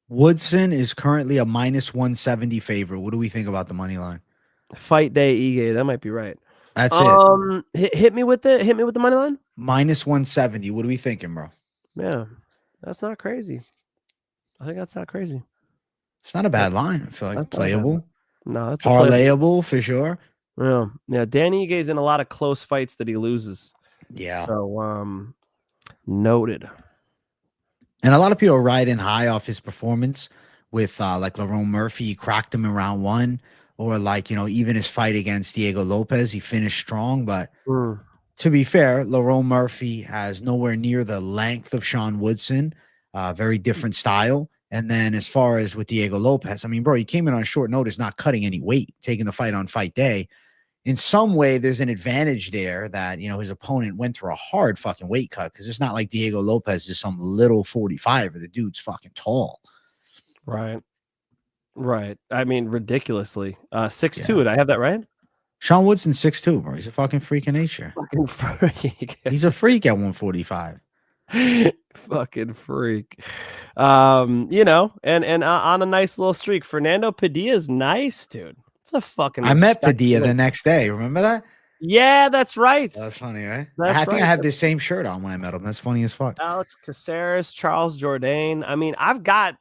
Woodson is currently a -170 favorite. What do we think about the money line? Fight day Ige, that might be right. That's it. Hit me with the money line. -170. What are we thinking, bro? Yeah, that's not crazy. I think that's not crazy. It's not a bad line. I feel like playable. No, that's parlayable for sure. Yeah. Danny Ige's in a lot of close fights that he loses. Yeah. So noted. And a lot of people are riding high off his performance with like Lerone Murphy. He cracked him in round 1. Or like, you know, even his fight against Diego Lopes, he finished strong. But to be fair, Lerone Murphy has nowhere near the length of Sean Woodson. Very different style. And then as far as with Diego Lopes, I mean, bro, he came in on short notice, not cutting any weight, taking the fight on fight day. In some way, there's an advantage there that, you know, his opponent went through a hard fucking weight cut, because it's not like Diego Lopes is some little 45er. The dude's fucking tall. Right. I mean, ridiculously. 6'2", did I have that right? Sean Woodson 6'2", bro. He's a fucking freak of nature. Fucking freak. He's a freak at 145. Fucking freak. You know, and on a nice little streak. Fernando Padilla's nice, dude. It's a fucking. I met Padilla the next day. Remember that? Yeah, that's right. That's funny, right? I think I had the same shirt on when I met him. That's funny as fuck. Alex Caceres, Charles Jourdain. I mean, I got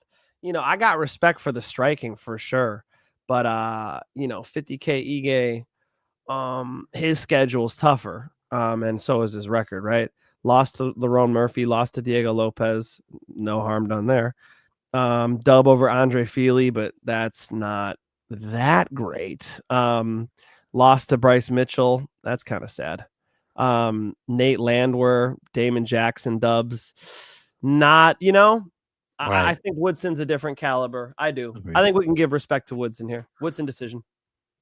respect for the striking for sure. But you know, 50K Ige, his schedule's tougher. And so is his record, right? Lost to Lerone Murphy, lost to Diego Lopes. No harm done there. Dub over Andre Feely, but that's not that great. Lost to Bryce Mitchell. That's kind of sad. Nate Landwehr, Damon Jackson dubs. Not, you know, right. I think Woodson's a different caliber. I do. Agreed. I think we can give respect to Woodson here. Woodson decision.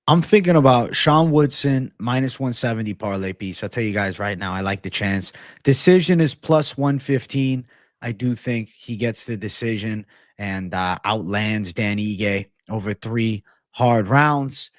I'm thinking about Sean Woodson -170 parlay piece. I'll tell you guys right now, I like the chance. Decision is +115. I do think he gets the decision and outlands Dan Ige over 3 hard rounds.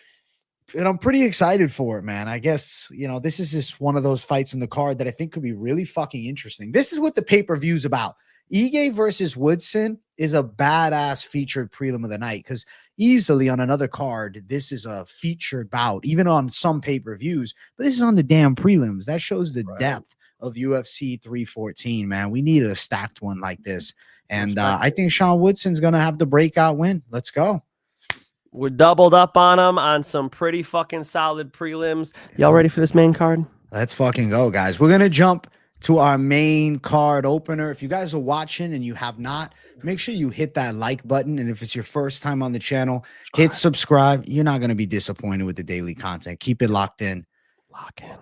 And I'm pretty excited for it, man. I guess, you know, this is just one of those fights in the card that I think could be really fucking interesting. This is what the pay-per-view is about. Ige versus Woodson is a badass featured prelim of the night, because easily on another card, this is a featured bout, even on some pay-per-views, but this is on the damn prelims. That shows the depth of UFC 314, man. We needed a stacked one like this. And I think Sean Woodson's going to have the breakout win. Let's go. We're doubled up on him on some pretty fucking solid prelims. Y'all ready for this main card? Let's fucking go, guys. We're going to jump to our main card opener. If you guys are watching and you have not, make sure you hit that like button. And if it's your first time on the channel, hit subscribe. You're not going to be disappointed with the daily content. Keep it locked in. Lock in.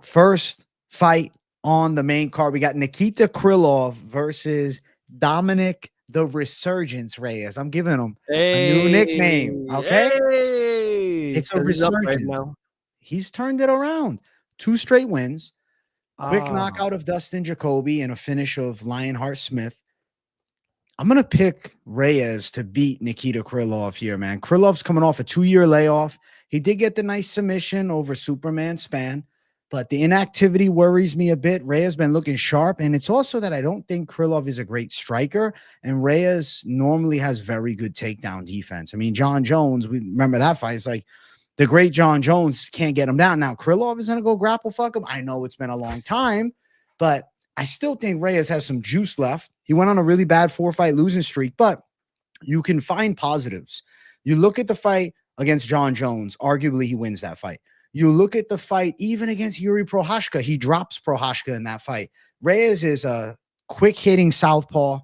First fight on the main card, we got Nikita Krylov versus Dominick the Resurgence Reyes. I'm giving him a new nickname. Okay. It's a resurgence. Right, he's turned it around. 2 straight wins. Quick knockout of Dustin Jacoby and a finish of Lionheart Smith. I'm going to pick Reyes to beat Nikita Krylov here, man. Krylov's coming off a 2-year layoff. He did get the nice submission over Superman Span, but the inactivity worries me a bit. Reyes been looking sharp, and it's also that I don't think Krylov is a great striker, and Reyes normally has very good takedown defense. I mean, John Jones, we remember that fight. It's like the great John Jones can't get him down. Now, Krylov is going to go grapple fuck him. I know it's been a long time, but I still think Reyes has some juice left. He went on a really bad 4-fight losing streak, but you can find positives. You look at the fight against John Jones, arguably he wins that fight. You look at the fight even against Yuri Prohashka, he drops Prohashka in that fight. Reyes is a quick-hitting southpaw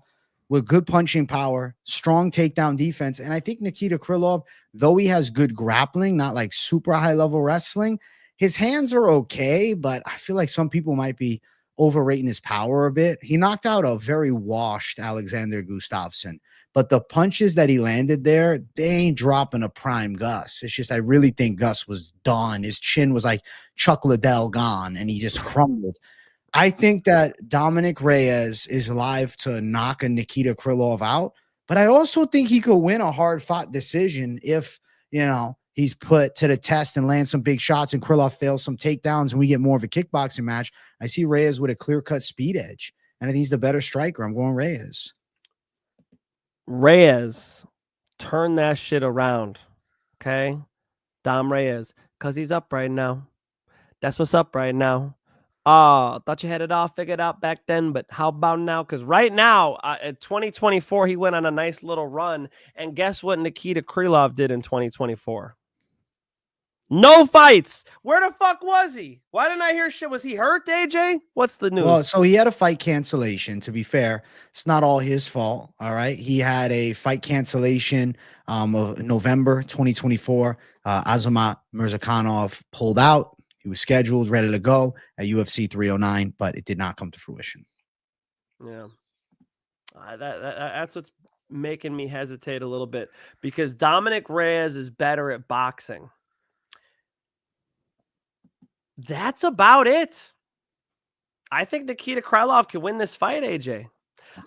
with good punching power, strong takedown defense, and I think Nikita Krylov, though he has good grappling, not like super high-level wrestling, his hands are okay, but I feel like some people might be overrating his power a bit. He knocked out a very washed Alexander Gustafsson, but the punches that he landed there, they ain't dropping a prime Gus. It's just I really think Gus was done. His chin was like Chuck Liddell gone, and he just crumbled. I think that Dominick Reyes is live to knock a Nikita Krylov out, but I also think he could win a hard-fought decision if, he's put to the test and lands some big shots and Krylov fails some takedowns and we get more of a kickboxing match. I see Reyes with a clear-cut speed edge, and I think he's the better striker. I'm going Reyes. Reyes, turn that shit around, okay? Dom Reyes, because he's up right now. That's what's up right now. Thought you had it all figured out back then, but how about now? Because right now, in 2024, he went on a nice little run, and guess what Nikita Krylov did in 2024? No fights. Where the fuck was he? Why didn't I hear shit? Was he hurt, AJ? What's the news? Well, so he had a fight cancellation. To be fair, it's not all his fault. All right. He had a fight cancellation of November 2024. Azamat Mirzakhanov pulled out. He was scheduled, ready to go at UFC 309, but it did not come to fruition. Yeah. That's what's making me hesitate a little bit, because Dominick Reyes is better at boxing. That's about it. I think Nikita Krylov can win this fight, AJ. Okay.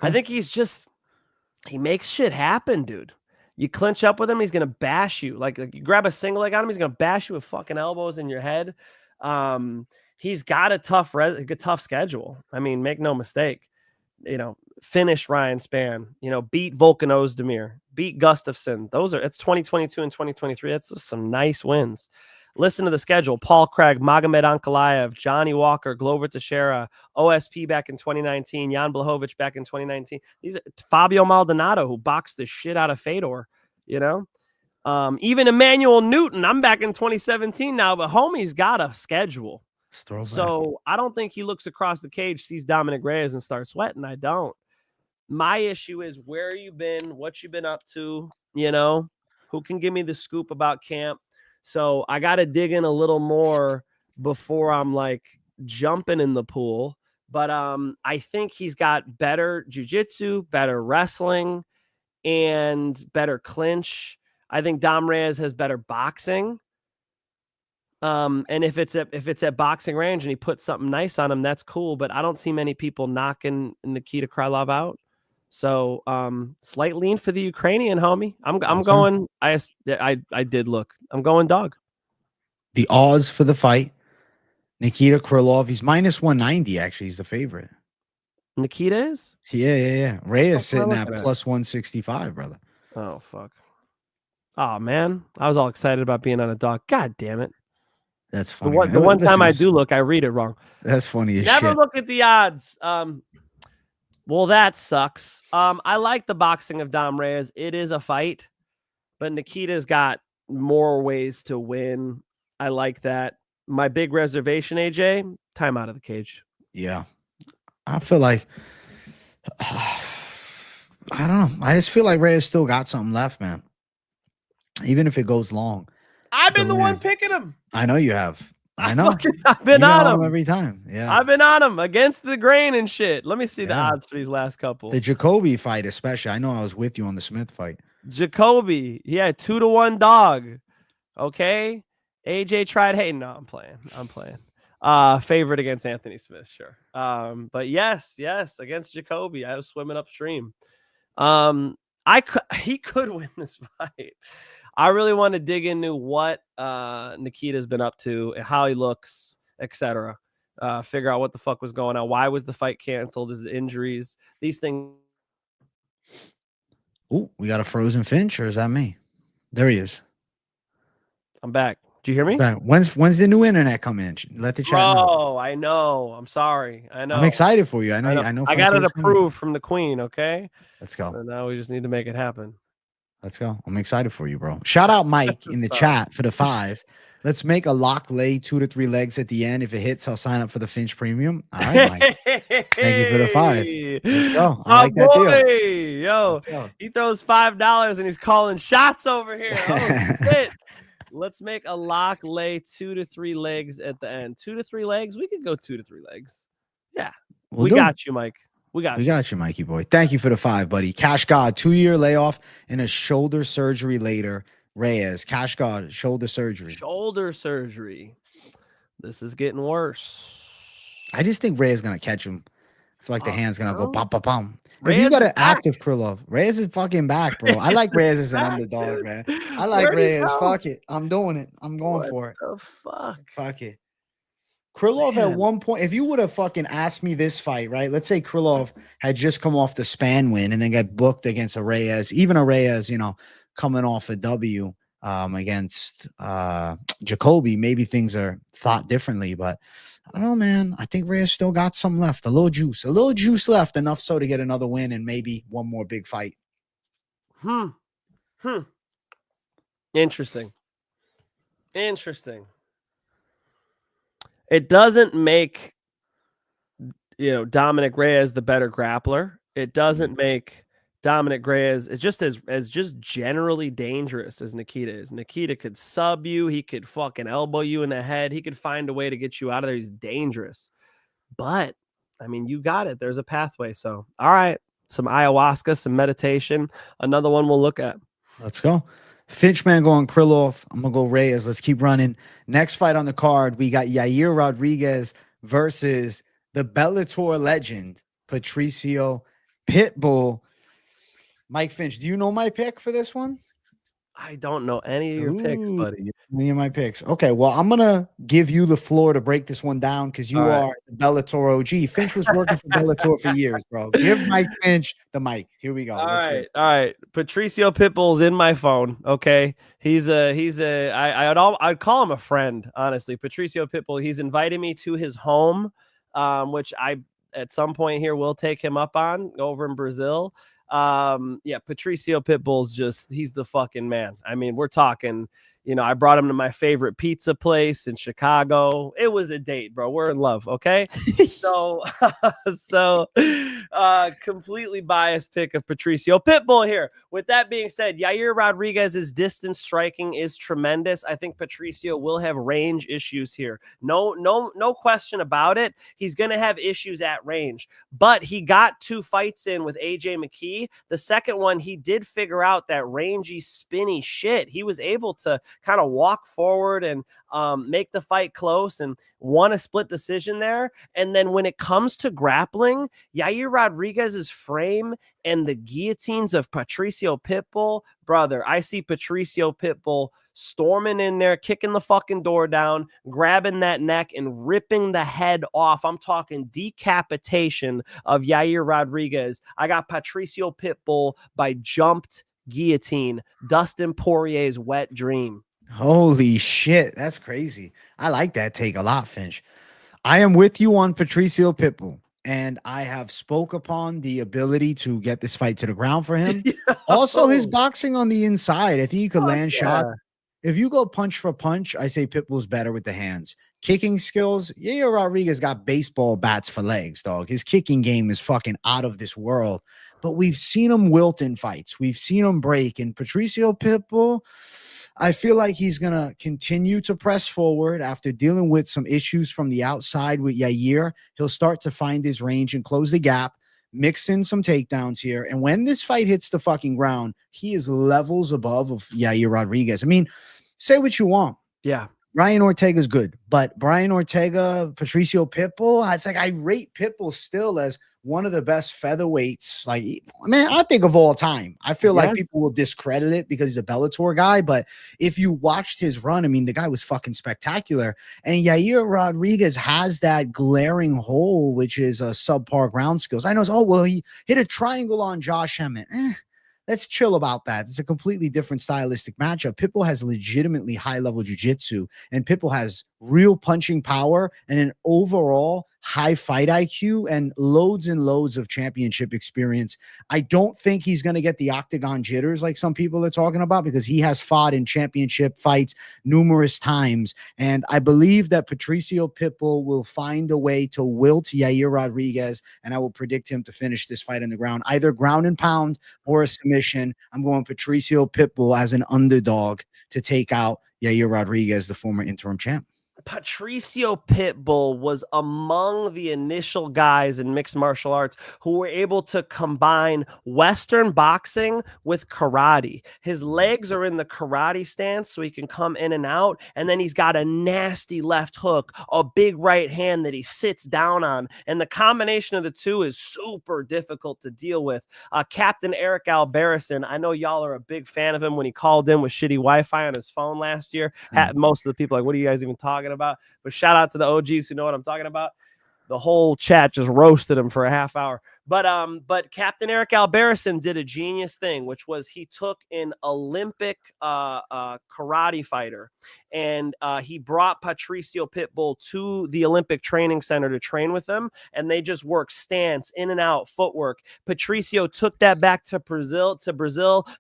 I think he makes shit happen, dude. You clinch up with him, he's going to bash you. Like you grab a single leg on him, he's going to bash you with fucking elbows in your head. He's got a tough schedule. I mean, make no mistake. Finish Ryan Spann, beat Volkanovski, beat Gustafsson. It's 2022 and 2023. That's just some nice wins. Listen to the schedule. Paul Craig, Magomed Ankalaev, Johnny Walker, Glover Teixeira, OSP back in 2019, Jan Blachowicz back in 2019. These are Fabio Maldonado, who boxed the shit out of Fedor, even Emmanuel Newton. I'm back in 2017 now, but homie's got a schedule. So I don't think he looks across the cage, sees Dominick Reyes, and starts sweating. I don't. My issue is where you been, what you been up to, who can give me the scoop about camp. So I got to dig in a little more before I'm like jumping in the pool. But I think he's got better jiu-jitsu, better wrestling, and better clinch. I think Dom Reyes has better boxing. And if it's at boxing range and he puts something nice on him, that's cool. But I don't see many people knocking Nikita Krylov out. So slight lean for the Ukrainian, homie. I'm going. I did look. I'm going dog. The odds for the fight, Nikita Krylov, he's minus 190. Actually, he's the favorite. Nikita is? Yeah. Reyes sitting at plus 165, brother. Oh fuck. Oh man, I was all excited about being on a dog. God damn it. That's funny. The one time I do look, I read it wrong. That's funny as Never shit. Look at the odds. Well, that sucks. I like the boxing of Dom Reyes. It is a fight, but Nikita's got more ways to win. I like that. My big reservation, AJ, time out of the cage. Yeah. I feel like, I don't know. I just feel like Reyes still got something left, man. Even if it goes long. I've been the one picking him. I know you have. I know. I've been on him every time. Yeah. I've been on him against the grain and shit. Let me see the odds for these last couple. The Jacoby fight, especially. I know I was with you on the Smith fight. Jacoby. Yeah, 2-1 dog. Okay. AJ tried. Hey, no, I'm playing. Favorite against Anthony Smith, sure. But yes, against Jacoby. I was swimming upstream. He could win this fight. I really want to dig into what Nikita's been up to, how he looks, etc. Figure out what the fuck was going on. Why was the fight canceled? Is it injuries? These things. Oh, we got a frozen Finch, or is that me? There he is. I'm back. Do you hear me? Back. When's the new internet come in? Let the chat know. Oh, I know. I'm sorry. I know. I'm excited for you. I know. I got it approved from the queen. Okay. Let's go. And now we just need to make it happen. Let's go. I'm excited for you, bro. Shout out Mike in the chat for the 5. Let's make a lock lay 2 to 3 legs at the end. If it hits, I'll sign up for the Finch premium. All right, Mike. Thank you for the 5. Let's go. I like that deal. Yo, he throws $5 and he's calling shots over here. Oh, shit. Let's make a lock lay 2 to 3 legs at the end. 2 to 3 legs. We could go 2 to 3 legs. Yeah. We got you, Mike. We got you, Mikey boy. Thank you for the 5, buddy. Cash God, 2-year layoff and a shoulder surgery later. Reyes, Cash God, shoulder surgery. Shoulder surgery. This is getting worse. I just think Reyes is gonna catch him. I feel like the hand's gonna go pop, pop, pop. Reyes if you got an active Krylov, Reyes is fucking back, bro. I like Reyes as an underdog, man. I like Reyes. Fuck it. I'm doing it. I'm going for it. What the fuck? Fuck it. Krylov at one point, if you would have fucking asked me this fight, right? Let's say Krylov had just come off the Span win and then got booked against a Reyes, even a Reyes, coming off a W against Jacoby. Maybe things are thought differently, but I don't know, man. I think Reyes still got some left, a little juice left, enough so to get another win and maybe one more big fight. Interesting. It doesn't make, Dominick Reyes the better grappler. It doesn't make Dominick Reyes is just as just generally dangerous as Nikita is. Nikita could sub you. He could fucking elbow you in the head. He could find a way to get you out of there. He's dangerous. But, I mean, you got it. There's a pathway. So, all right. Some ayahuasca, some meditation. Another one we'll look at. Let's go. Finchman going Krylov. I'm going to go Reyes. Let's keep running. Next fight on the card, we got Yair Rodriguez versus the Bellator legend, Patricio Pitbull. Mike Finch, do you know my pick for this one? I don't know any of your picks, buddy. Any of my picks. Okay, well, I'm going to give you the floor to break this one down because you are the Bellator OG. Finch was working for Bellator for years, bro. Give Mike Finch the mic. Here we go. All right. Patricio Pitbull's in my phone, okay? I'd call him a friend, honestly. Patricio Pitbull, he's invited me to his home, which I, at some point here, will take him up on over in Brazil. Patricio Pitbull's he's the fucking man. I mean, we're talking, I brought him to my favorite pizza place in Chicago. It was a date, bro. We're in love. Okay. So completely biased pick of Patricio Pitbull here. With that being said, Yair Rodriguez's distance striking is tremendous. I think Patricio will have range issues here. No question about it. He's going to have issues at range, but he got 2 fights in with AJ McKee. The second one, he did figure out that rangy, spinny shit. He was able to kind of walk forward and make the fight close and won a split decision there. And then when it comes to grappling, Yair Rodriguez's frame and the guillotines of Patricio Pitbull, brother, I see Patricio Pitbull storming in there, kicking the fucking door down, grabbing that neck and ripping the head off. I'm talking decapitation of Yair Rodriguez. I got Patricio Pitbull by jumped guillotine, Dustin Poirier's wet dream. Holy shit. That's crazy. I like that take a lot, Finch. I am with you on Patricio Pitbull, and I have spoke upon the ability to get this fight to the ground for him. Also, his boxing on the inside. I think you could land shot. If you go punch for punch, I say Pitbull's better with the hands. Kicking skills, Yair Rodriguez got baseball bats for legs, dog. His kicking game is fucking out of this world. But we've seen him wilt in fights. We've seen him break. And Patricio Pitbull, I feel like he's going to continue to press forward after dealing with some issues from the outside with Yair. He'll start to find his range and close the gap, mix in some takedowns here. And when this fight hits the fucking ground, he is levels above of Yair Rodriguez. I mean, say what you want. Yeah. Brian Ortega's good, but Brian Ortega, Patricio Pitbull, it's like I rate Pitbull still as one of the best featherweights, like, man, I think of all time. I feel like Yes. people will discredit it because he's a Bellator guy, but if you watched his run, I mean, the guy was fucking spectacular. And Yair Rodriguez has that glaring hole, which is a subpar ground skills. I know, he hit a triangle on Josh Emmett. Let's chill about that. It's a completely different stylistic matchup. Pitbull has legitimately high-level jiu-jitsu, and Pitbull has real punching power and an overall high fight IQ and loads and loads of championship experience. I don't think he's going to get the octagon jitters like some people are talking about, because he has fought in championship fights numerous times. And I believe that Patricio Pitbull will find a way to wilt Yair Rodriguez, and I will predict him to finish this fight in the ground, either ground and pound or a submission. I'm going Patricio Pitbull as an underdog to take out Yair Rodriguez, the former interim champ. Patricio Pitbull was among the initial guys in mixed martial arts who were able to combine Western boxing with karate. His legs are in the karate stance, so he can come in and out. And then he's got a nasty left hook, a big right hand that he sits down on. And the combination of the two is super difficult to deal with. Captain Eric Alberison, I know y'all are a big fan of him when he called in with shitty Wi-Fi on his phone last year. Most of the people like, what are you guys even talking about? But shout out to the OGs who know what I'm talking about. The whole chat just roasted him for a half hour. But Captain Eric Alberison did a genius thing, which was he took an Olympic karate fighter and he brought Patricio Pitbull to the Olympic Training Center to train with them, and they just worked stance, in and out, footwork. Patricio took that back to Brazil,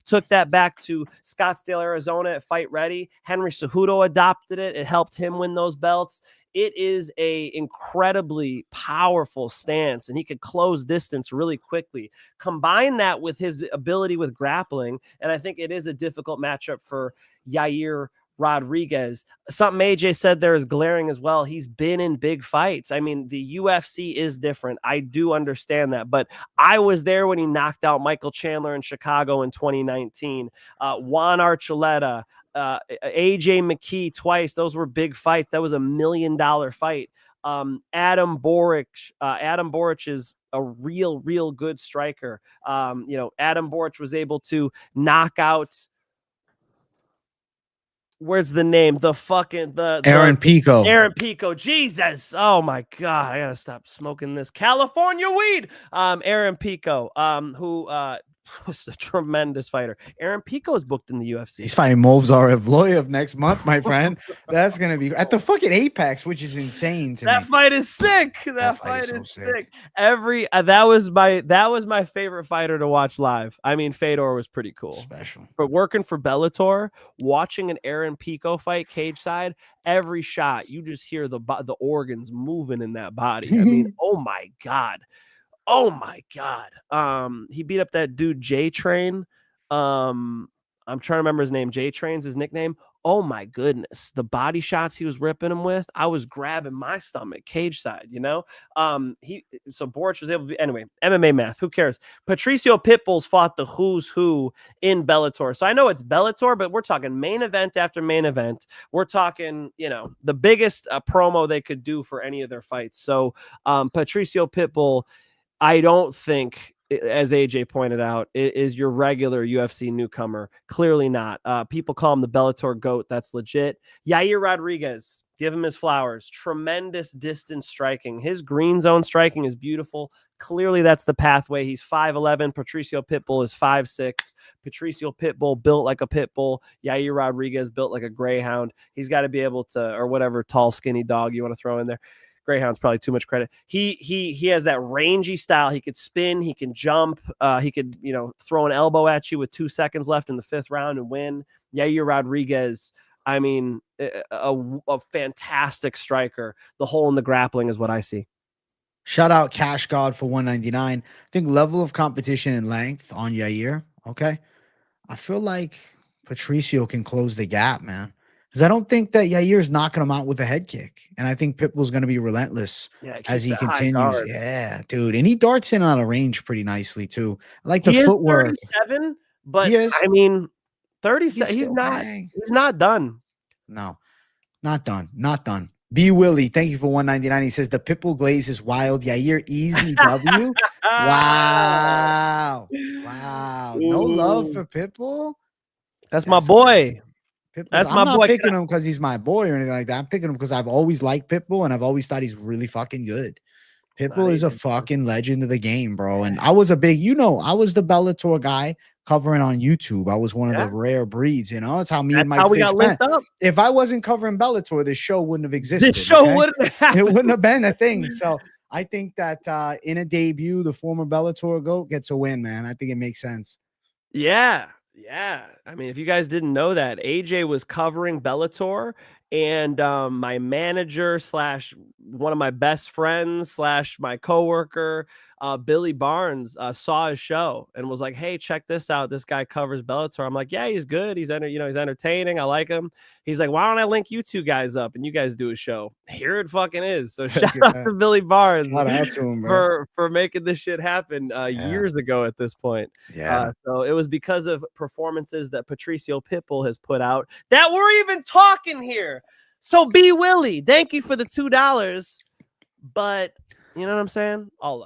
took that back to Scottsdale, Arizona at Fight Ready. Henry Cejudo adopted it. It helped him win those belts. It is a incredibly powerful stance, and he could close distance really quickly. Combine that with his ability with grappling, and I think it is a difficult matchup for Yair Rodriguez. Something AJ said there is glaring as well. He's been in big fights. I mean, the UFC is different. I do understand that, but I was there when he knocked out Michael Chandler in Chicago in 2019. Juan Archuleta, AJ McKee twice. Those were big fights. That was $1 million fight. Adam Boric is a real good striker. Adam Boric was able to knock out, where's the name? Aaron Pico. Aaron Pico. Jesus. Oh my God. I gotta stop smoking this California weed. Aaron Pico, who was a tremendous fighter. Aaron Pico is booked in the UFC. He's fighting Movsar Evloev next month, my friend. That's gonna be at the fucking Apex, which is insane to me. That fight is sick. That fight is so sick. That was my favorite fighter to watch live. I mean, Fedor was pretty cool. Special. But working for Bellator, watching an Aaron Pico fight cage side, every shot you just hear the organs moving in that body. I mean, oh my God. He beat up that dude J Train. I'm trying to remember his name. J Train's his nickname. Oh my goodness, the body shots he was ripping him with, I was grabbing my stomach cage side. So Boric was able to. Anyway, MMA math. Who cares? Patricio Pitbull's fought the who's who in Bellator. So I know it's Bellator, but we're talking main event after main event. We're talking, the biggest promo they could do for any of their fights. So Patricio Pitbull, I don't think, as AJ pointed out, is your regular UFC newcomer. Clearly not. People call him the Bellator GOAT. That's legit. Yair Rodriguez, give him his flowers. Tremendous distance striking. His green zone striking is beautiful. Clearly that's the pathway. He's 5'11". Patricio Pitbull is 5'6". Patricio Pitbull built like a pit bull. Yair Rodriguez built like a greyhound. He's got to be able to, or whatever tall, skinny dog you want to throw in there. Greyhound's probably too much credit. He has that rangy style. He could spin. He can jump. He could, throw an elbow at you with 2 seconds left in the 5th round and win. Yair Rodriguez, I mean, a fantastic striker. The hole in the grappling is what I see. Shout out Cash God for 199. I think level of competition and length on Yair. Okay. I feel like Patricio can close the gap, man. Because I don't think that Yair's knocking him out with a head kick. And I think Pitbull's going to be relentless as he continues. Yeah, dude. And he darts in on a range pretty nicely, too. I like the footwork. 37, but I mean, 37. He's not done. No, not done. Not done. B Willie, thank you for 199. He says the Pitbull glaze is wild. Yair easy W. Wow. No love for Pitbull. That's my boy. That's I'm my not boy. picking him because he's my boy or anything like that. I'm picking him because I've always liked Pitbull and I've always thought he's really fucking good. Pitbull is a fucking legend of the game, bro. And I was a big, I was the Bellator guy covering on YouTube. I was one of the rare breeds, That's how and Mike Fish got linked up. If I wasn't covering Bellator, this show wouldn't have existed. This show wouldn't have it wouldn't have been a thing. So I think that in a debut, the former Bellator GOAT gets a win, man. I think it makes sense. Yeah. I mean, if you guys didn't know that, AJ was covering Bellator, and my manager / one of my best friends / my coworker, Billy Barnes, saw his show and was like, "Hey, check this out. This guy covers Bellator." I'm like, "Yeah, he's good. He's he's entertaining. I like him." He's like, "Why don't I link you two guys up and you guys do a show?" Here it fucking is. So shout out to Billy Barnes. Shout out to him, bro. for making this shit happen years ago at this point. Yeah. So it was because of performances that Patricio Pitbull has put out that we're even talking here. So B Willie, thank you for the $2. But you know what I'm saying? All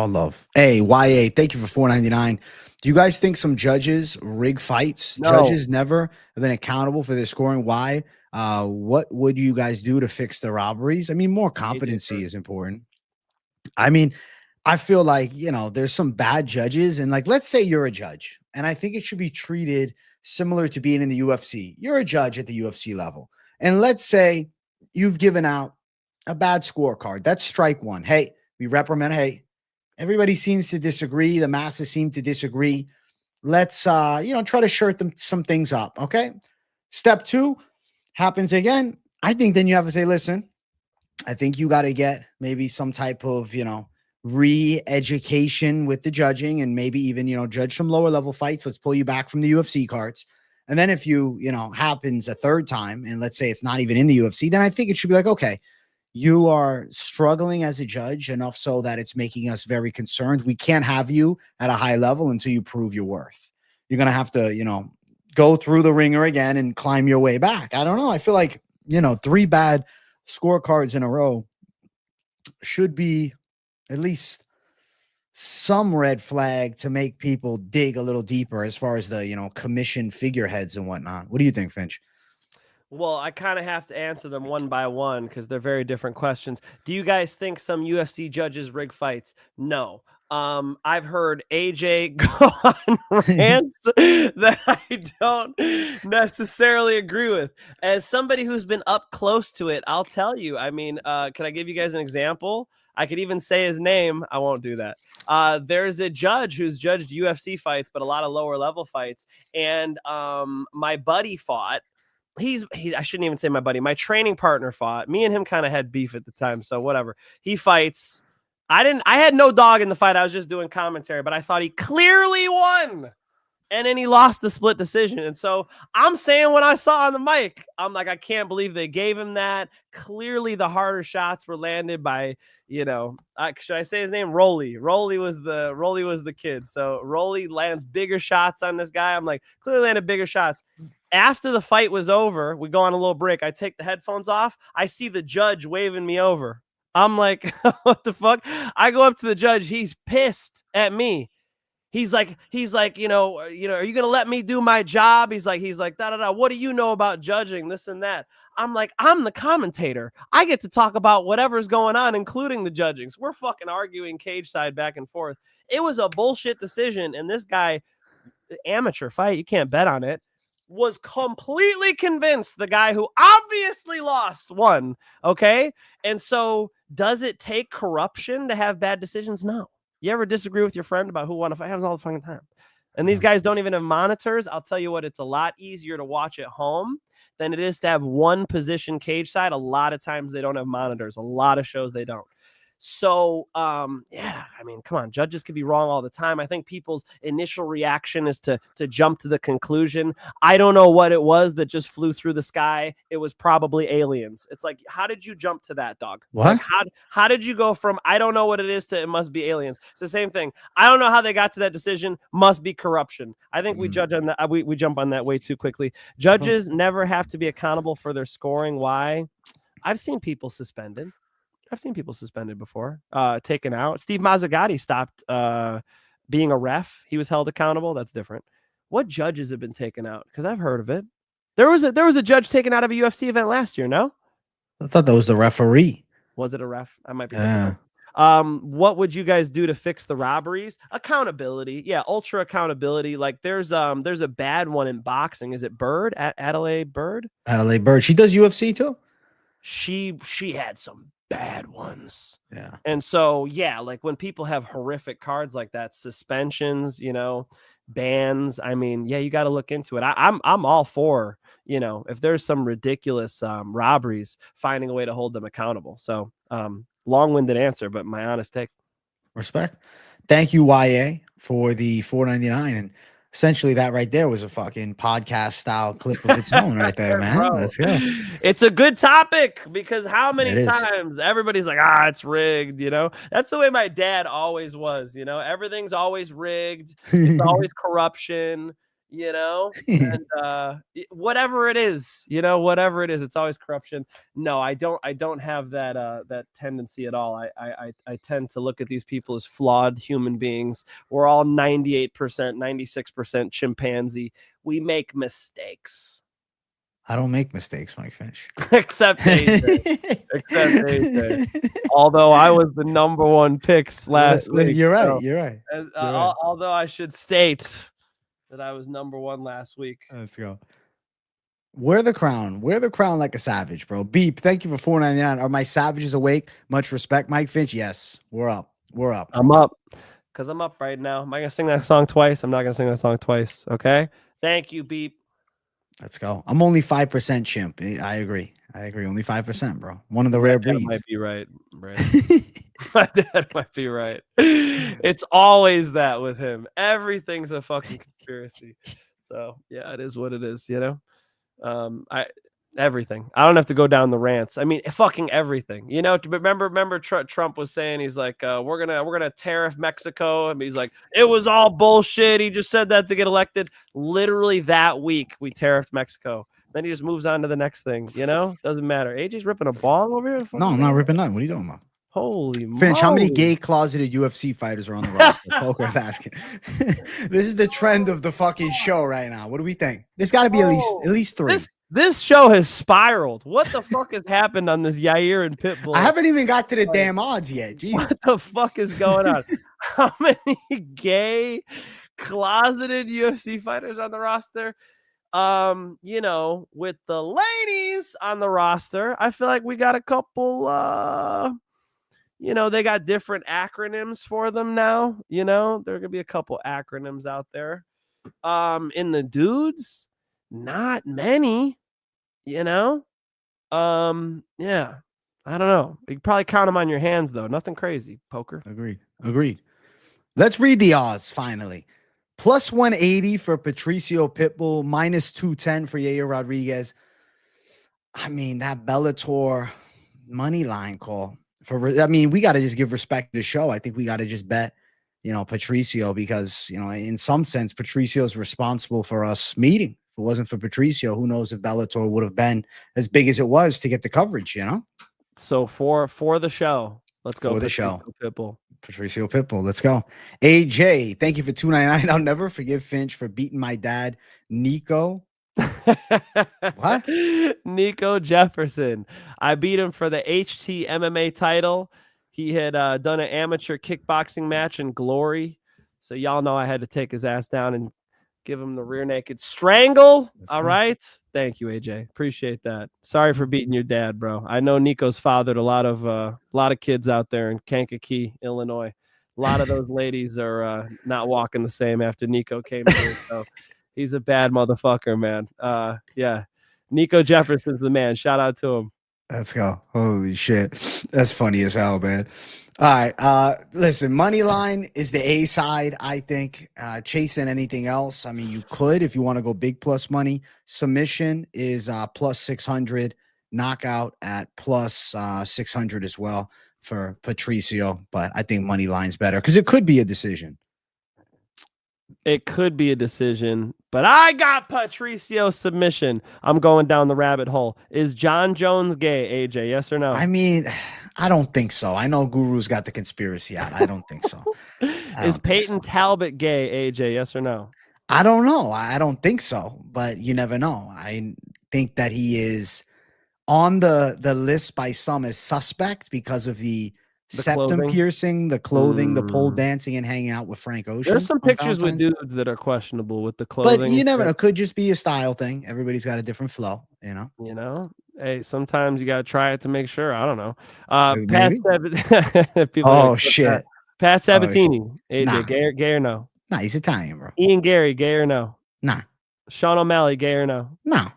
love. Hey, YA, thank you for $4.99. Do you guys think some judges rig fights? No. Judges never have been accountable for their scoring. Why? What would you guys do to fix the robberies? I mean, more competency is important. I mean, I feel like, there's some bad judges. And let's say you're a judge. And I think it should be treated similar to being in the UFC. You're a judge at the UFC level. And let's say you've given out a bad scorecard. That's strike one. Hey, we reprimand. Hey, everybody seems to disagree. The masses seem to disagree. Let's, try to shirt some things up. Okay. Step two happens again. I think then you have to say, listen, I think you got to get maybe some type of, re-education with the judging and maybe even, judge some lower level fights. Let's pull you back from the UFC cards. And then if happens a third time, and let's say it's not even in the UFC, then I think it should be like, okay, you are struggling as a judge enough so that it's making us very concerned. We can't have you at a high level until you prove your worth. You're going to have to, go through the ringer again and climb your way back. I don't know. I feel like, 3 bad scorecards in a row should be at least some red flag to make people dig a little deeper as far as the, commission figureheads and whatnot. What do you think, Finch? Well, I kind of have to answer them one by one because they're very different questions. Do you guys think some UFC judges rig fights? No. I've heard AJ go on rants that I don't necessarily agree with. As somebody who's been up close to it, I'll tell you. I mean, can I give you guys an example? I could even say his name. I won't do that. There's a judge who's judged UFC fights, but a lot of lower level fights. And my buddy fought. I shouldn't even say my buddy. My training partner fought. Me and him kind of had beef at the time, so whatever. He fights. I had no dog in the fight. I was just doing commentary, but I thought he clearly won. And then he lost the split decision. And so I'm saying what I saw on the mic. I'm like, I can't believe they gave him that. Clearly the harder shots were landed by, should I say his name? Rolly. Rolly was the kid. So Rolly lands bigger shots on this guy. I'm like, clearly landed bigger shots. After the fight was over, we go on a little break. I take the headphones off. I see the judge waving me over. I'm like, what the fuck? I go up to the judge. He's pissed at me. He's like, are you going to let me do my job? He's like, da. What do you know about judging this and that? I'm like, I'm the commentator. I get to talk about whatever's going on, including the judging. So we're fucking arguing cage side back and forth. It was a bullshit decision. And this guy, amateur fight, you can't bet on it, was completely convinced the guy who obviously lost won. Okay. And so does it take corruption to have bad decisions? No. You ever disagree with your friend about who won a fight? It happens all the fucking time. And these guys don't even have monitors. I'll tell you what, it's a lot easier to watch at home than it is to have one position cage side. A lot of times they don't have monitors. A lot of shows they don't. So, yeah, I mean, come on, judges could be wrong all the time. I think people's initial reaction is to jump to the conclusion. I don't know what it was that just flew through the sky. It was probably aliens. It's like, how did you jump to that, dog? What? Like, how did you go from, I don't know what it is, to it must be aliens? It's the same thing. I don't know how they got to that decision. Must be corruption. I think we judge on that. We jump on that way too quickly. Judges never have to be accountable for their scoring. Why? I've seen people suspended. I've seen people suspended before, taken out. Steve Mazzagatti stopped being a ref. He was held accountable. That's different. What judges have been taken out? Because I've heard of it. There was a judge taken out of a UFC event last year. No, I thought that was the referee. was it a ref? I might be. Yeah. What would you guys do to fix the robberies? Accountability. Yeah, ultra accountability. Like there's a bad one in boxing. Is it Bird at Adelaide Bird? Adelaide Bird. She does UFC too. She had some bad ones. Yeah. And so, yeah, like when people have horrific cards like that, suspensions, bans. I mean, yeah, you got to look into it. I'm all for, if there's some ridiculous robberies, finding a way to hold them accountable. So, long-winded answer, but my honest take. Respect. Thank you, YA, for the $4.99. And essentially that right there was a fucking podcast style clip of its own right there, man. Bro, Let's go. It's a good topic because how many It is. times everybody's like, it's rigged, That's the way my dad always was, everything's always rigged. It's always corruption, and whatever it is, it's always corruption. No, I don't have that tendency at all. I tend to look at these people as flawed human beings. We're all 98%, 96% chimpanzee. We make mistakes. I don't make mistakes, Mike Finch. Except AJ. Although I was the number one picks last week. You're right. So, you're right. Although I should state that I was number one last week. Let's go. Wear the crown. Wear the crown like a savage, bro. Beep. Thank you for $4.99. Are my savages awake? Much respect, Mike Finch. Yes, we're up. We're up. I'm up because I'm up right now. Am I gonna sing that song twice? I'm not gonna sing that song twice. Okay. Thank you, Beep. Let's go. I'm only 5% chimp. I agree. Only 5%, bro. One of the rare breeds. Might be right. My dad might be right. It's always that with him. Everything's a fucking conspiracy. So yeah, it is what it is. Everything. I don't have to go down the rants. I mean, fucking everything. Remember Trump was saying, he's like, we're gonna tariff Mexico, and he's like, it was all bullshit. He just said that to get elected. Literally that week, we tariffed Mexico. Then he just moves on to the next thing. Doesn't matter. AJ's ripping a ball over here. No, I'm not ripping nothing. What are you talking about? Holy Finch, moly. how many gay closeted UFC fighters are on the roster? Poker's asking. This is the trend of the fucking show right now. What do we think? There's got to be at least 3. This show has spiraled. What the fuck has happened on this Yair and Pitbull? I haven't even got to the damn odds yet. Jeez. What the fuck is going on? How many gay closeted UFC fighters on the roster? With the ladies on the roster, I feel like we got a couple they got different acronyms for them now. There are gonna be a couple acronyms out there. In the dudes, not many, yeah, I don't know. You can probably count them on your hands though. Nothing crazy. Poker. Agreed. Let's read the odds finally. Plus 180 for Patricio Pitbull, minus 210 for Yair Rodriguez. I mean, that Bellator money line call we got to just give respect to the show. I think we got to just bet, Patricio, because, in some sense, Patricio is responsible for us meeting. If it wasn't for Patricio, who knows if Bellator would have been as big as it was to get the coverage, So for the show, let's go. For the show. Pitbull. Patricio Pitbull. Let's go. AJ, thank you for $2.99. I'll never forgive Finch for beating my dad, Nico. What? Nico Jefferson. I beat him for the HT MMA title. He had done an amateur kickboxing match in Glory. So y'all know I had to take his ass down and give him the rear naked strangle. That's all right. right. Thank you, AJ. Appreciate that. Sorry for beating your dad, bro. I know Nico's fathered a lot of kids out there in Kankakee, Illinois. A lot of those ladies are not walking the same after Nico came here. So he's a bad motherfucker, man. Yeah. Nico Jefferson's the man. Shout out to him. Let's go. Holy shit. That's funny as hell, man. All right. Listen, Moneyline is the A side, I think. Chasing anything else. I mean, you could if you want to go big plus money. Submission is plus 600. Knockout at plus 600 as well for Patricio. But I think Moneyline's better because it could be a decision. It could be a decision, but I got Patricio submission. I'm going down the rabbit hole. Is John Jones gay, AJ? Yes or no? I mean, I don't think so. I know Guru's got the conspiracy out. I don't think so. Is Peyton Talbot gay, AJ? Yes or no? I don't know. I don't think so, but you never know. I think that he is on the list by some as suspect because of the septum clothing? piercing, the clothing, the pole dancing, and hanging out with Frank Ocean. There's some pictures with Valentine's. dudes that are questionable with the clothing. But you never know. Could just be a style thing. Everybody's got a different flow, you know? You know? Hey, sometimes you got to try it to make sure. I don't know. Pat Shit. Pat Sabatini. AJ, Nah. gay or no? Nah, he's Italian, bro. Ian Gary, gay or no? Nah. Sean O'Malley, gay or no? No.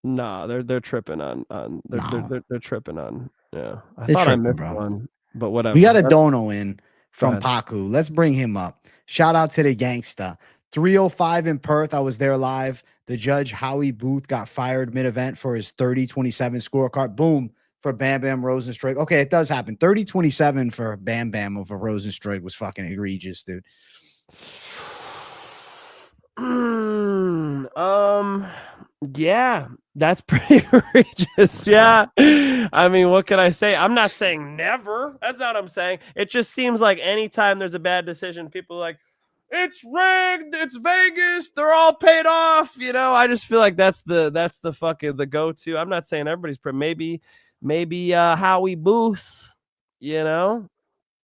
Nah, they're tripping on they're tripping on. Yeah, I They're thought I tripping, missed bro. one, but whatever. We got a dono in from ahead. Paku. Let's bring him up. Shout out to the gangsta. 305 in Perth. I was there live. The judge, Howie Booth, got fired mid-event for his 30-27 scorecard. Boom for Bam Bam Rosenstruik. Okay, it does happen. 30-27 for Bam Bam over Rosenstruik was fucking egregious, dude. Yeah, that's pretty egregious. Yeah. I mean, what can I say? I'm not saying never. That's not what I'm saying. It just seems like anytime there's a bad decision, people are like, it's rigged, it's Vegas, they're all paid off. You know, I just feel like that's the fucking the go-to. I'm not saying everybody's maybe Howie Booth, you know,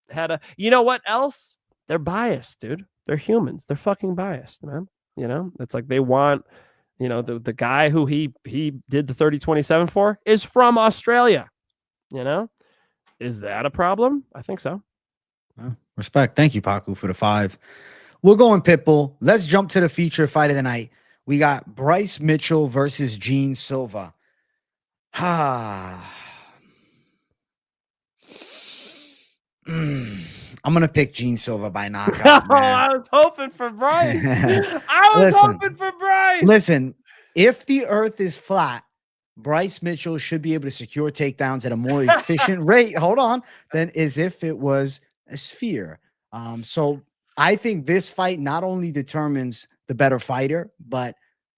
had a what else? They're biased, dude. They're humans. They're fucking biased, man. You know, it's like they want, you know, the guy who he did the 30-27 for is from Australia. You know, is that a problem? I think so. Respect. Thank you, Paku, for the 5. We're going Pitbull. Let's jump to the feature fight of the night. We got Bryce Mitchell versus Gene Silva. I'm going to pick Gene Silva by knockout. I was hoping for Bryce. Hoping for Bryce. Listen, if the earth is flat, Bryce Mitchell should be able to secure takedowns at a more efficient rate. Hold on. Than as if it was a sphere. So I think this fight not only determines the better fighter, but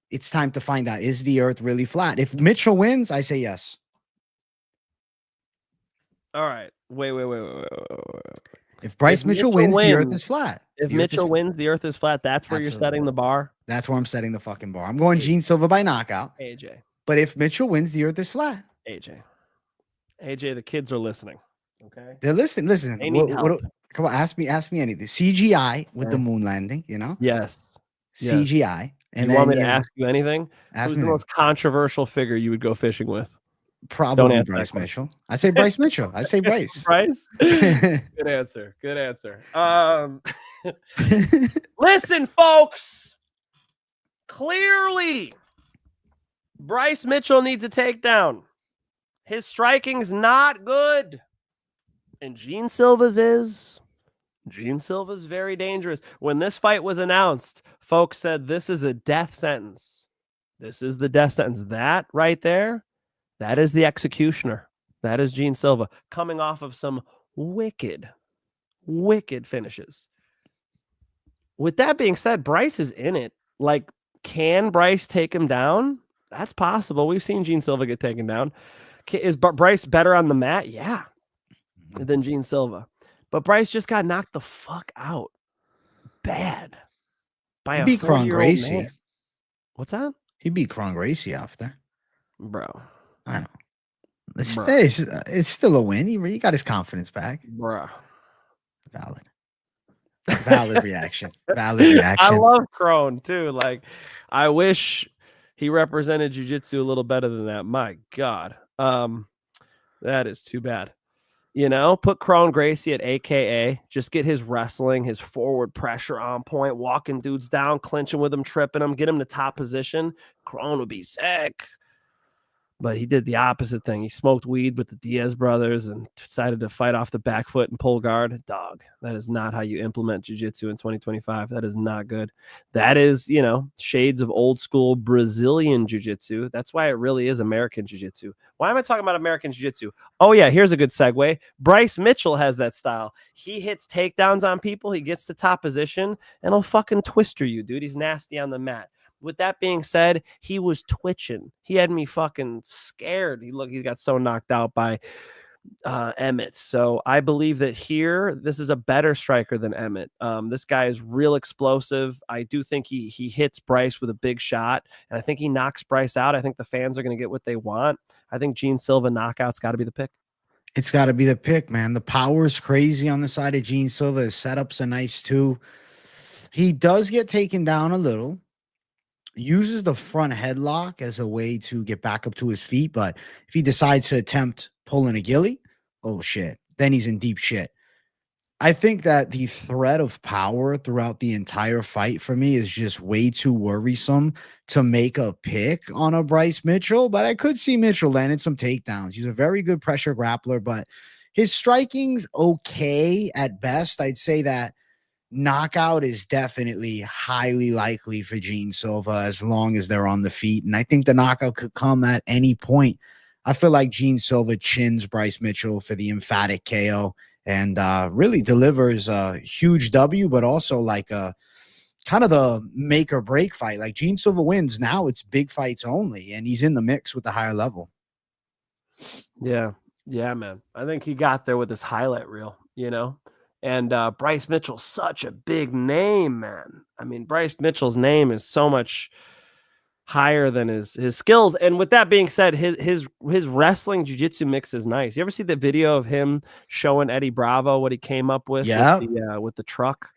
it's time to find out, is the earth really flat? If Mitchell wins, I say yes. All right. Wait. If Bryce Mitchell wins, the earth is flat. If Mitchell wins, the earth is flat. That's where you're setting the bar. That's where I'm setting the fucking bar. I'm going Gene Silva by knockout. AJ. But if Mitchell wins, the earth is flat. AJ, the kids are listening. Okay. They're listening. Listen. They need help. Come on, ask me anything. CGI with the moon landing, you know? Yes. CGI. And you want me to ask you anything? Who's the most controversial figure you would go fishing with? Probably Bryce Mitchell. I say Bryce Mitchell. I say Bryce. Bryce? Good answer. Listen, folks. Clearly, Bryce Mitchell needs a takedown. His striking's not good. And Gene Silva's is. Gene Silva's very dangerous. When this fight was announced, folks said this is a death sentence. This is the death sentence. That right there, that is the executioner. That is Gene Silva coming off of some wicked finishes. With that being said, Bryce is in it. Like, can Bryce take him down? That's possible. We've seen Gene Silva get taken down. Is Bryce better on the mat? Yeah. Than Gene Silva. But Bryce just got knocked the fuck out. Bad. By a 40-year-old man. What's that? He beat Kron Gracie after. Bro. I know. It's still a win. He got his confidence back. Bro. Valid reaction. I love Kron too. Like, I wish he represented jiu-jitsu a little better than that. My God. That is too bad. You know, put Kron Gracie at AKA, just get his wrestling, his forward pressure on point, walking dudes down, clinching with him, tripping them, get him to top position. Kron would be sick. But he did the opposite thing. He smoked weed with the Diaz brothers and decided to fight off the back foot and pull guard. Dog, that is not how you implement jiu-jitsu in 2025. That is not good. That is, shades of old school Brazilian jiu-jitsu. That's why it really is American jiu-jitsu. Why am I talking about American jiu-jitsu? Oh, yeah, here's a good segue. Bryce Mitchell has that style. He hits takedowns on people. He gets the top position, and he'll fucking twister you, dude. He's nasty on the mat. With that being said, he was twitching. He had me fucking scared. He got so knocked out by Emmett. So I believe that here, this is a better striker than Emmett. This guy is real explosive. I do think he hits Bryce with a big shot, and I think he knocks Bryce out. I think the fans are going to get what they want. I think Gene Silva knockout's got to be the pick. It's got to be the pick, man. The power is crazy on the side of Gene Silva. His setups are nice too. He does get taken down a little. Uses the front headlock as a way to get back up to his feet. But if he decides to attempt pulling a ghillie, oh shit, then he's in deep shit. I think that the threat of power throughout the entire fight for me is just way too worrisome to make a pick on a Bryce Mitchell, but I could see Mitchell landing some takedowns. He's a very good pressure grappler, but his striking's okay at best. I'd say that knockout is definitely highly likely for Gene Silva as long as they're on the feet. And I think the knockout could come at any point. I feel like Gene Silva chins Bryce Mitchell for the emphatic KO and really delivers a huge W, but also like a kind of the make or break fight. Like Gene Silva wins. Now it's big fights only, and he's in the mix with the higher level. Yeah. Yeah, man. I think he got there with his highlight reel, And Bryce Mitchell's such a big name, man. I mean, Bryce Mitchell's name is so much higher than his skills. And with that being said, his wrestling jiu-jitsu mix is nice. You ever see the video of him showing Eddie Bravo what he came up with? Yeah, with the truck.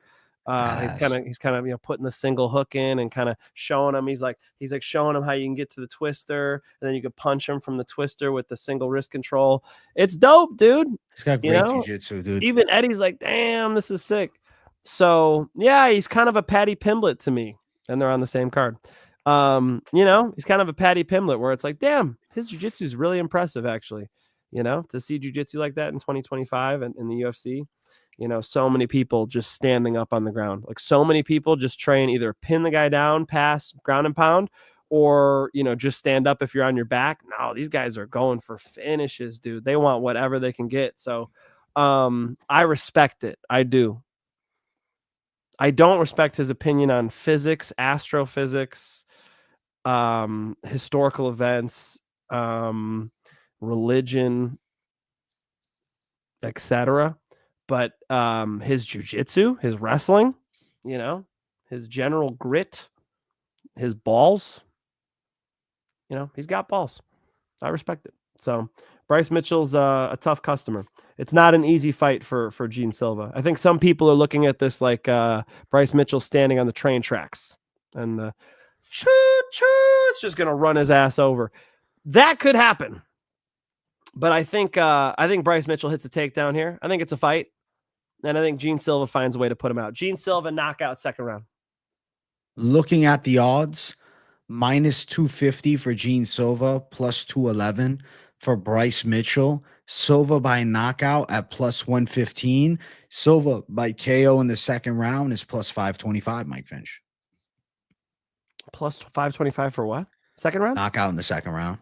He's kind of putting the single hook in and kind of showing him. He's like showing him how you can get to the twister, and then you can punch him from the twister with the single wrist control. It's dope, dude. He's got great jiu-jitsu, dude. Even Eddie's like, damn, this is sick. So yeah, he's kind of a Paddy Pimblett to me, and they're on the same card. He's kind of a Paddy Pimblett where it's like, damn, his jiu-jitsu is really impressive, actually. To see jiu-jitsu like that in 2025 and in the UFC. So many people just standing up on the ground. Like so many people just try and either pin the guy down, pass, ground and pound, or, just stand up if you're on your back. No, these guys are going for finishes, dude. They want whatever they can get. So I respect it. I do. I don't respect his opinion on physics, astrophysics, historical events, religion, etc. But his jiu-jitsu, his wrestling, his general grit, his balls, he's got balls. I respect it. So Bryce Mitchell's a tough customer. It's not an easy fight for Gene Silva. I think some people are looking at this like Bryce Mitchell standing on the train tracks and it's just gonna run his ass over. That could happen. But I think Bryce Mitchell hits a takedown here. I think it's a fight. And I think Gene Silva finds a way to put him out. Gene Silva knockout second round. Looking at the odds, minus 250 for Gene Silva, plus 211 for Bryce Mitchell. Silva by knockout at plus 115. Silva by KO in the second round is plus 525, Mike Finch. Plus 525 for what? Second round? Knockout in the second round.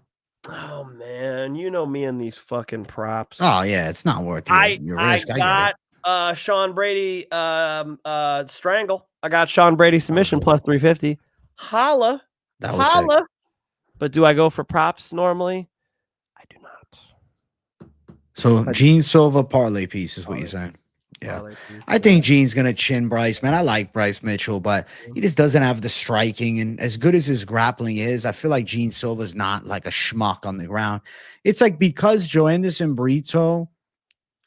Oh, man. You know me and these fucking props. Oh, yeah. It's not worth your risk. I got Sean Brady strangle. I got Sean Brady submission plus 350. Holla. That was sick. But do I go for props normally? I do not. So Gene Silva parlay piece is what you're saying. Yeah. I think Gene's going to chin Bryce, man. I like Bryce Mitchell, but he just doesn't have the striking. And as good as his grappling is, I feel like Gene Silva's not like a schmuck on the ground. It's like because Joe Anderson Brito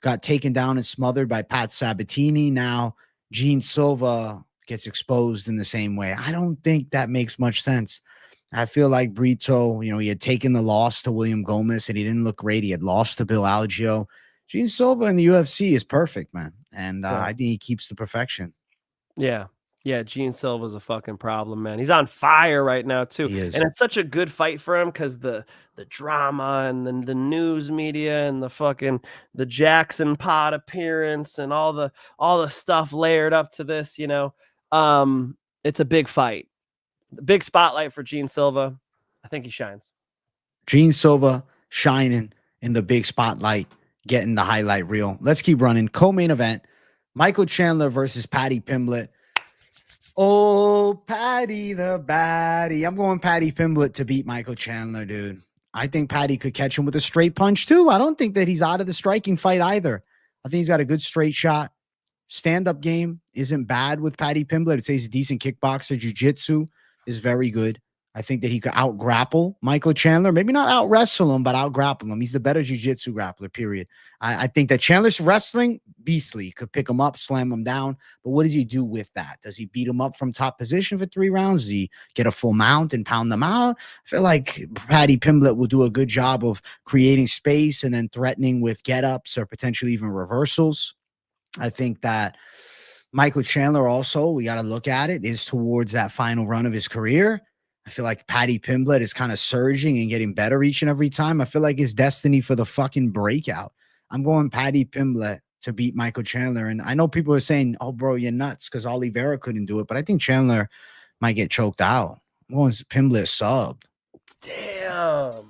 got taken down and smothered by Pat Sabatini, now Gene Silva gets exposed in the same way. I don't think that makes much sense. I feel like Brito, he had taken the loss to William Gomez and he didn't look great. He had lost to Bill Algeo. Gene Silva in the UFC is perfect, man. And I think he keeps the perfection. Yeah. Yeah, Gene Silva's a fucking problem, man. He's on fire right now too, He is. and it's such a good fight for him because the drama and the news media and the Jackson Pod appearance and all the stuff layered up to this. It's a big fight, big spotlight for Gene Silva. I think he shines. Gene Silva shining in the big spotlight, getting the highlight reel. Let's keep running. Co-main event: Michael Chandler versus Paddy Pimblett. Oh, Paddy the baddie. I'm going Paddy Pimblett to beat Michael Chandler, dude. I think Paddy could catch him with a straight punch, too. I don't think that he's out of the striking fight either. I think he's got a good straight shot. Stand-up game isn't bad with Paddy Pimblett. It says he's a decent kickboxer. Jiu-jitsu is very good. I think that he could out-grapple Michael Chandler. Maybe not out-wrestle him, but out-grapple him. He's the better jiu-jitsu grappler, period. I think that Chandler's wrestling, beastly. Could pick him up, slam him down. But what does he do with that? Does he beat him up from top position for 3 rounds? Does he get a full mount and pound them out? I feel like Paddy Pimblett will do a good job of creating space and then threatening with get-ups or potentially even reversals. I think that Michael Chandler also, we got to look at it, is towards that final run of his career. I feel like Paddy Pimblett is kind of surging and getting better each and every time. I feel like his destiny for the fucking breakout. I'm going Paddy Pimblett to beat Michael Chandler. And I know people are saying, oh, bro, you're nuts because Oliveira couldn't do it. But I think Chandler might get choked out. I'm going Pimblett sub. Damn.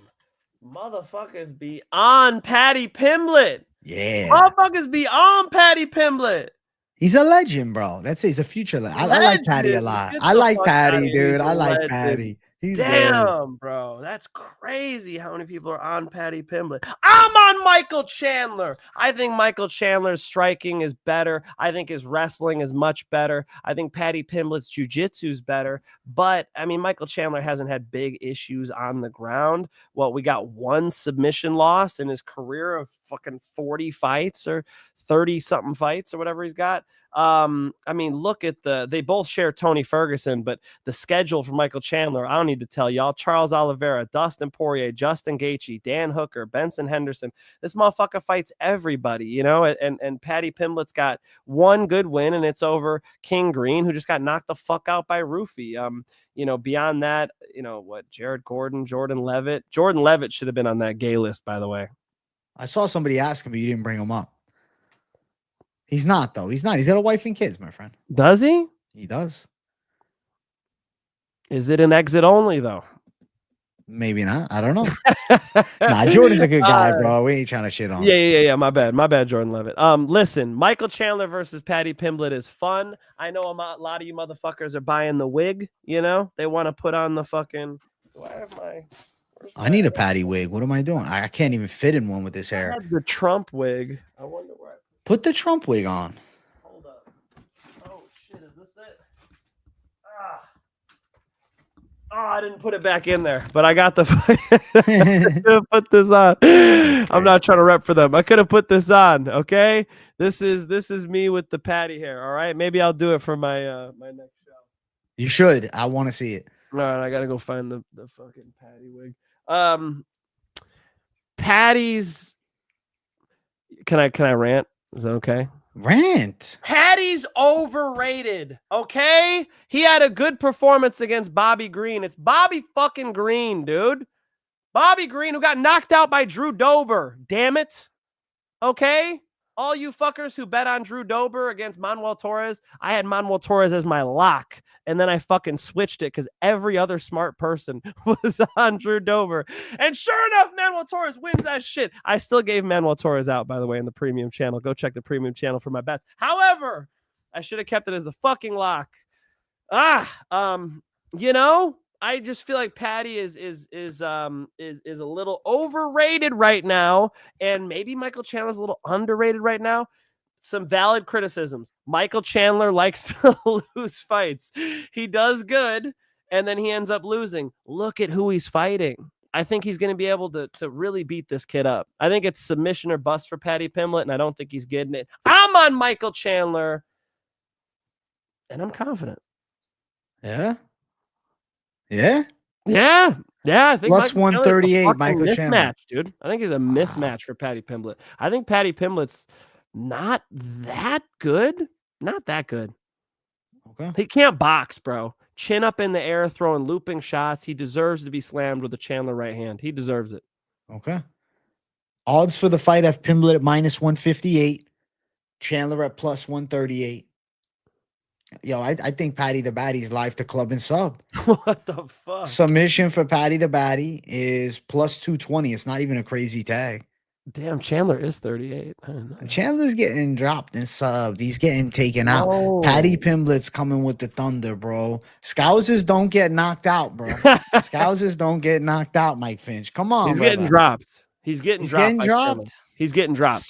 Motherfuckers be on Paddy Pimblett. Yeah. Motherfuckers be on Paddy Pimblett. He's a legend, bro. That's his a future legend. I like Paddy a lot. I like Paddy, dude. I like Paddy. He's damn, good. Bro. That's crazy how many people are on Paddy Pimblett. I'm on Michael Chandler. I think Michael Chandler's striking is better. I think his wrestling is much better. I think Paddy Pimblett's jiu-jitsu is better. But, I mean, Michael Chandler hasn't had big issues on the ground. Well, we got 1 submission loss in his career of fucking 40 fights or 30-something fights or whatever he's got. I mean, look at they both share Tony Ferguson, but the schedule for Michael Chandler, I don't need to tell y'all. Charles Oliveira, Dustin Poirier, Justin Gaethje, Dan Hooker, Benson Henderson. This motherfucker fights everybody, and Paddy Pimblett's got 1 good win, and it's over King Green, who just got knocked the fuck out by Roofy. Beyond that, Jared Gordon, Jordan Levitt. Jordan Levitt should have been on that gay list, by the way. I saw somebody ask him, but you didn't bring him up. He's not, though. He's not. He's got a wife and kids, my friend. Does he? He does. Is it an exit only, though? Maybe not. I don't know. Nah, Jordan's a good guy, bro. We ain't trying to shit on him. Yeah. My bad, Jordan Levitt. Listen, Michael Chandler versus Paddy Pimblett is fun. I know a lot of you motherfuckers are buying the wig. They want to put on the fucking. Do I have my? I need a Paddy wig. What am I doing? I can't even fit in one with this hair. I had the Trump wig. I wonder where. Put the Trump wig on. Hold up. Oh shit, is this it? I didn't put it back in there, but I got the. I could have put this on. I'm not trying to rep for them. I could have put this on. Okay, this is me with the Paddy hair. All right, maybe I'll do it for my my next show. You should. I want to see it. All right, I gotta go find the fucking Paddy wig. Paddy's. Can I rant? Is that okay? Rant. Paddy's overrated. Okay, he had a good performance against Bobby Green. It's Bobby fucking Green, dude. Bobby Green, who got knocked out by Drew Dober. Damn it. Okay. All you fuckers who bet on Drew Dober against Manuel Torres, I had Manuel Torres as my lock, and then I fucking switched it because every other smart person was on Drew Dober. And sure enough, Manuel Torres wins that shit. I still gave Manuel Torres out, by the way, in the premium channel. Go check the premium channel for my bets. However, I should have kept it as the fucking lock. I just feel like Paddy is a little overrated right now, and maybe Michael Chandler's a little underrated right now. Some valid criticisms. Michael Chandler likes to lose fights. He does good, and then he ends up losing. Look at who he's fighting. I think he's going to be able to really beat this kid up. I think it's submission or bust for Paddy Pimblett, and I don't think he's getting it. I'm on Michael Chandler, and I'm confident. Yeah. Yeah. I think plus 138, Michael Chandler. Mismatch, dude. I think he's a mismatch for Paddy Pimblett. I think Paddy Pimblett's not that good. Not that good. Okay. He can't box, bro. Chin up in the air, throwing looping shots. He deserves to be slammed with a Chandler right hand. He deserves it. Okay. Odds for the fight have Pimblett at -158. Chandler at +138. Yo, I think Patty the Baddie's live to club and sub. What the fuck? Submission for Patty the Baddie is +220. It's not even a crazy tag. Damn, Chandler is 38. I didn't know that. Chandler's getting dropped and subbed. He's getting taken out. Patty Pimblett's coming with the thunder, bro. Scousers don't get knocked out, bro. Scousers don't get knocked out, Mike Finch. Come on, He's getting dropped. He's getting dropped. Getting dropped. He's getting dropped.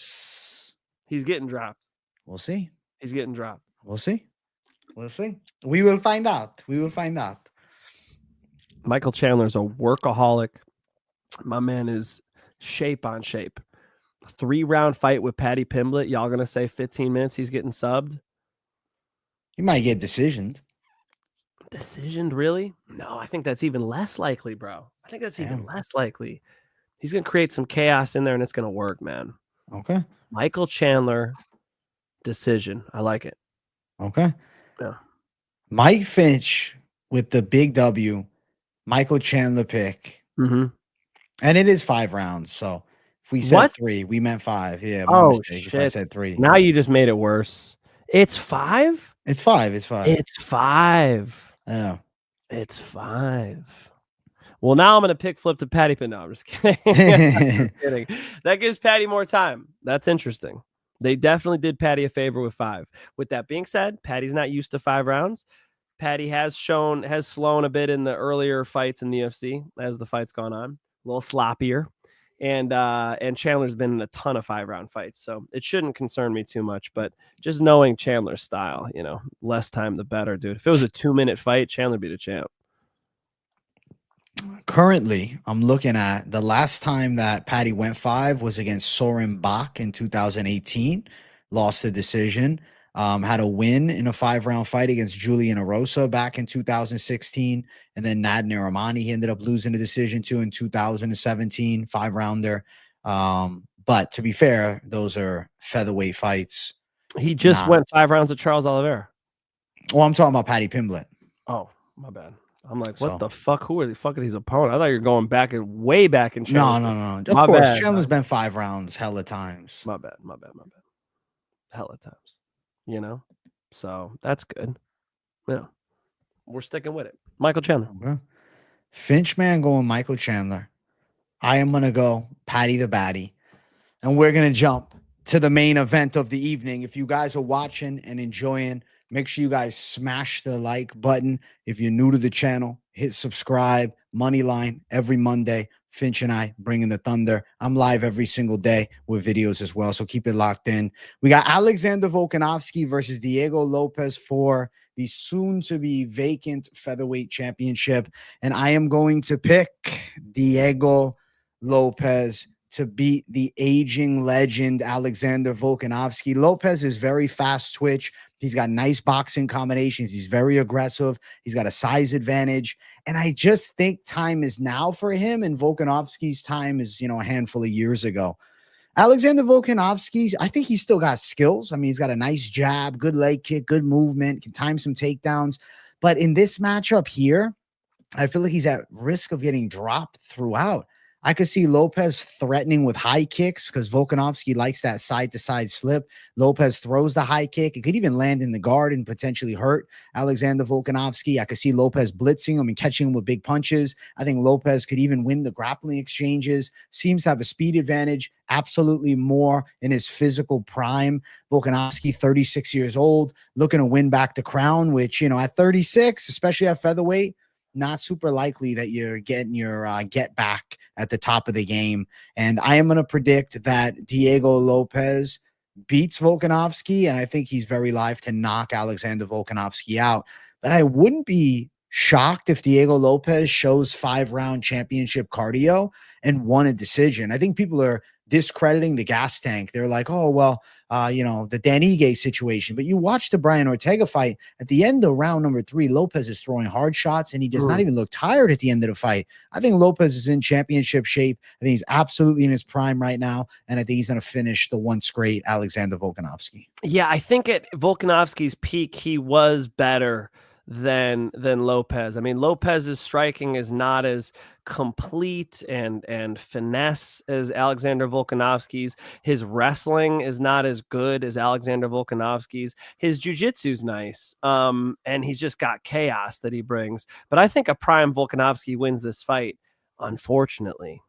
He's getting dropped. We'll see. He's getting dropped. We'll see. We'll see. We will find out. We will find out. Michael Chandler's a workaholic. My man is shape on shape. 3-round fight with Patty Pimblett. Y'all gonna say 15 minutes he's getting subbed? He might get decisioned. Decisioned, really? No, I think that's even less likely, bro. I think that's even less likely. He's gonna create some chaos in there and it's gonna work, man. Okay. Michael Chandler, decision. I like it. Okay. Yeah. Mike Finch with the big W. Michael Chandler pick. Mm-hmm. And it is 5 rounds. So if we said 3, we meant 5. Yeah. My mistake shit. If I said 3. Now you just made it worse. It's 5? It's 5. It's 5. It's 5. Yeah. It's 5. Well, now I'm going to pick flip to Patty Pin. No, I'm just kidding. I'm just kidding. That gives Patty more time. That's interesting. They definitely did Patty a favor with 5. With that being said, Patty's not used to 5 rounds. Patty has slown a bit in the earlier fights in the UFC as the fight's gone on. A little sloppier. And Chandler's been in a ton of 5-round fights. So it shouldn't concern me too much. But just knowing Chandler's style, less time the better, dude. If it was a 2-minute fight, Chandler would be the champ. Currently, I'm looking at the last time that Patty went 5 was against Soren Bach in 2018. Lost the decision. Had a win in a 5-round fight against Julian Erosa back in 2016. And then Nad Narimani, he ended up losing the decision to in 2017, 5-rounder. But to be fair, those are featherweight fights. He just went 5 rounds with Charles Oliveira. Well, I'm talking about Patty Pimblett. Oh, my bad. I'm like, what the fuck? Who are the fuck are these opponents? I thought you were going way back in Chandler. No. Of course, Chandler's been 5 rounds hella times. My bad. Hella times. So that's good. Yeah. We're sticking with it. Michael Chandler. Okay. Finch man going Michael Chandler. I am going to go Patty the Baddie. And we're going to jump to the main event of the evening. If you guys are watching and enjoying, make sure you guys smash the like button. If you're new to the channel, hit subscribe. Moneyline every Monday. Finch and I bringing the thunder. I'm live every single day with videos as well, so keep it locked in. We got Alexander Volkanovski versus Diego Lopes for the soon-to-be vacant featherweight championship, and I am going to pick Diego Lopes to beat the aging legend Alexander Volkanovski. Lopes is very fast twitch. He's got nice boxing combinations. He's very aggressive. He's got a size advantage. And I just think time is now for him. And Volkanovski's time is, a handful of years ago. Alexander Volkanovski, I think he's still got skills. I mean, he's got a nice jab, good leg kick, good movement, can time some takedowns. But in this matchup here, I feel like he's at risk of getting dropped throughout. I could see Lopes threatening with high kicks because Volkanovski likes that side-to-side slip. Lopes throws the high kick. It could even land in the guard and potentially hurt Alexander Volkanovski. I could see Lopes blitzing him and catching him with big punches. I think Lopes could even win the grappling exchanges. Seems to have a speed advantage, absolutely more in his physical prime. Volkanovski, 36 years old, looking to win back the crown, which, at 36, especially at featherweight, not super likely that you're getting your get back at the top of the game. And I am going to predict that Diego Lopes beats Volkanovski, and I think he's very live to knock Alexander Volkanovski out. But I wouldn't be shocked if Diego Lopes shows 5-round championship cardio and won a decision. I think people are discrediting the gas tank. They're like, oh, well, the Dan Ige situation. But you watch the Brian Ortega fight, at the end of round number 3, Lopes is throwing hard shots, and he does not even look tired at the end of the fight. I think Lopes is in championship shape. I think he's absolutely in his prime right now, and I think he's going to finish the once great Alexander Volkanovski. Yeah, I think at Volkanovski's peak, he was better than Lopes. I mean, Lopez's striking is not as complete and finesse as Alexander Volkanovski's. His wrestling is not as good as Alexander Volkanovski's. His jiu-jitsu's nice. And he's just got chaos that he brings. But I think a prime Volkanovski wins this fight. Unfortunately,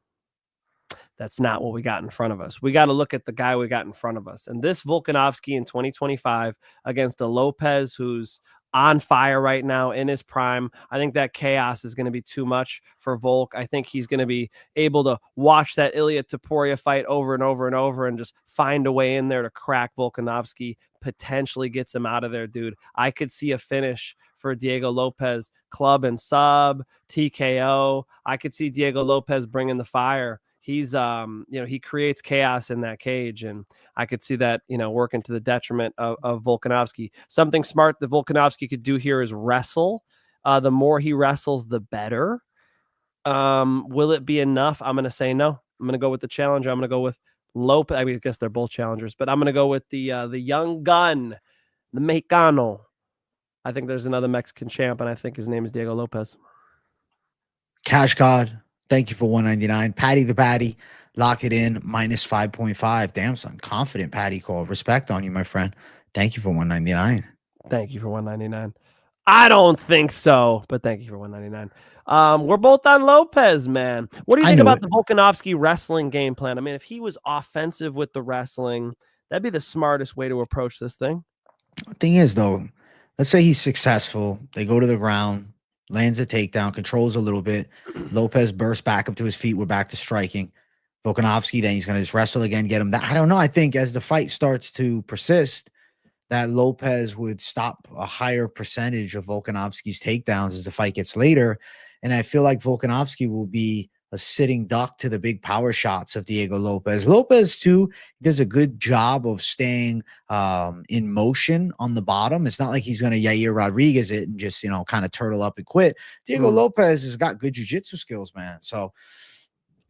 that's not what we got in front of us. We got to look at the guy we got in front of us. And this Volkanovski in 2025 against a Lopes who's on fire right now in his prime. I think that chaos is going to be too much for Volk. I think he's going to be able to watch that Ilia Topuria fight over and over and over and just find a way in there to crack Volkanovski, potentially gets him out of there, dude. I could see a finish for Diego Lopes, club and sub, TKO. I could see Diego Lopes bringing the fire. He's, he creates chaos in that cage, and I could see that, working to the detriment of Volkanovski. Something smart that Volkanovski could do here is wrestle. The more he wrestles, the better. Will it be enough? I'm going to say no. I'm going to go with the challenger. I'm going to go with Lopes. I mean, I guess they're both challengers, but I'm going to go with the young gun, the Mexicano. I think there's another Mexican champ, and I think his name is Diego Lopes. Cash God, thank you for 199. Patty the Patty, lock it in, minus 5.5. Damn, son, confident Patty call. Respect on you, my friend. Thank you for 199. Thank you for 199. I don't think so, but thank you for 199. We're both on Lopes, man. What do you think about the Volkanovski wrestling game plan? I mean, if he was offensive with the wrestling, that'd be the smartest way to approach this thing. The thing is, though, let's say he's successful. They go to the ground, lands a takedown, controls a little bit. Lopes bursts back up to his feet. We're back to striking. Volkanovski, then he's going to just wrestle again, get him. I don't know. I think as the fight starts to persist, that Lopes would stop a higher percentage of Volkanovski's takedowns as the fight gets later. And I feel like Volkanovski will be a sitting duck to the big power shots of Diego Lopes. Lopes, too, does a good job of staying in motion on the bottom. It's not like he's going to Yair Rodriguez it and just, kind of turtle up and quit. Diego Lopes has got good jiu-jitsu skills, man. So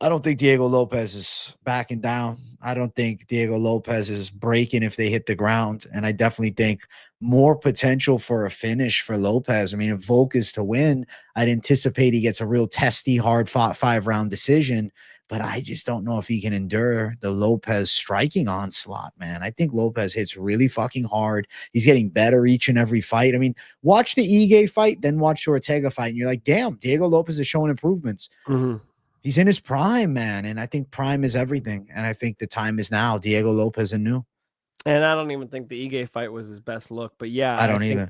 I don't think Diego Lopes is backing down. I don't think Diego Lopes is breaking if they hit the ground. And I definitely think more potential for a finish for Lopes. I mean, if Volk is to win, I'd anticipate he gets a real testy, hard-fought 5-round decision. But I just don't know if he can endure the Lopes striking onslaught, man. I think Lopes hits really fucking hard. He's getting better each and every fight. I mean, watch the Ige fight, then watch the Ortega fight, and you're like, damn, Diego Lopes is showing improvements. Mm-hmm. He's in his prime, man. And I think prime is everything. And I think the time is now. Diego Lopes anew. And I don't even think the Ige fight was his best look. But yeah, I don't either.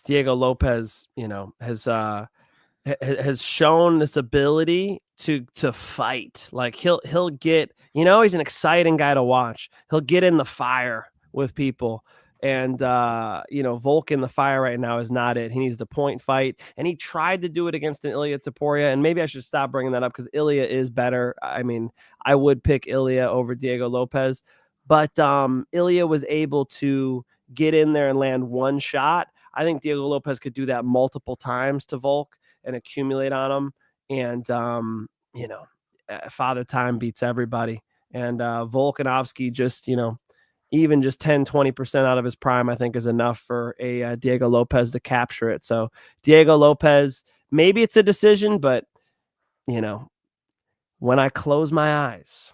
Diego Lopes, has shown this ability to fight. Like he'll get, he's an exciting guy to watch. He'll get in the fire with people. And, Volk in the fire right now is not it. He needs to point fight. And he tried to do it against an Ilia Topuria. And maybe I should stop bringing that up because Ilia is better. I mean, I would pick Ilia over Diego Lopes. But Ilia was able to get in there and land one shot. I think Diego Lopes could do that multiple times to Volk and accumulate on him. And, father time beats everybody. And Volkanovski just, even just 10, 20% out of his prime, I think is enough for a Diego Lopes to capture it. So Diego Lopes, maybe it's a decision, but when I close my eyes,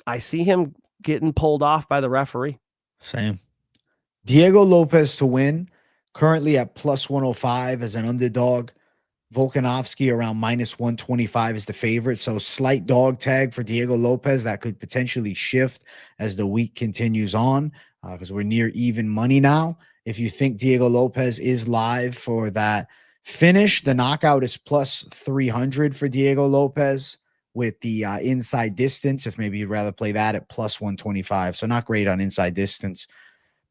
I see him getting pulled off by the referee. Same. Diego Lopes to win, currently at plus 105 as an underdog. Volkanovski around minus 125 is the favorite. So slight dog tag for Diego Lopes that could potentially shift as the week continues on because we're near even money now. If you think Diego Lopes is live for that finish, the knockout is plus 300 for Diego Lopes with the inside distance. If maybe you'd rather play that at plus 125. So not great on inside distance.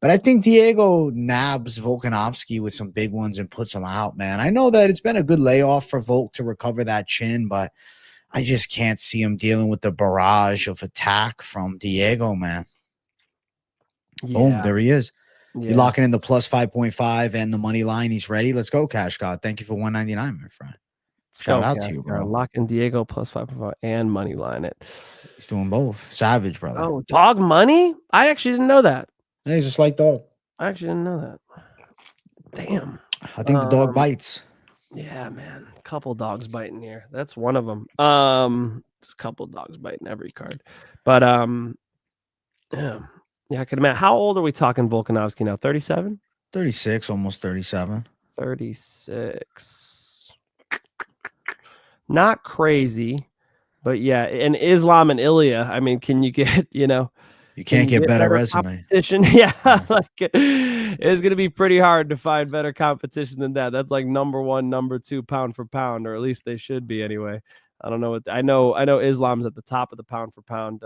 But I think Diego nabs Volkanovski with some big ones and puts him out, man. I know that it's been a good layoff for Volk to recover that chin, but I just can't see him dealing with the barrage of attack from Diego, man. Boom, there he is. Yeah. You're locking in the plus 5.5 and the money line. He's ready. Let's go, Cash God. Thank you for 199, my friend. Shout out to you, bro. Lock in Diego plus 5.5 and money line it. He's doing both. Savage, brother. Oh, dog money? I actually didn't know that. Yeah, he's a slight dog. I actually didn't know that. Damn. I think the dog bites. Yeah, man. A couple dogs biting here. That's one of them. There's a couple dogs biting every card. But yeah, I can imagine. How old are we talking Volkanovski now? 37? 36, almost 37. 36. Not crazy, but yeah. And Islam and Ilya, I mean, can you get, you can't get better resume. Competition? Yeah, like it's gonna be pretty hard to find better competition than that. That's like number 1, number 2 pound for pound, or at least they should be anyway. I don't know what I know Islam's at the top of the pound for pound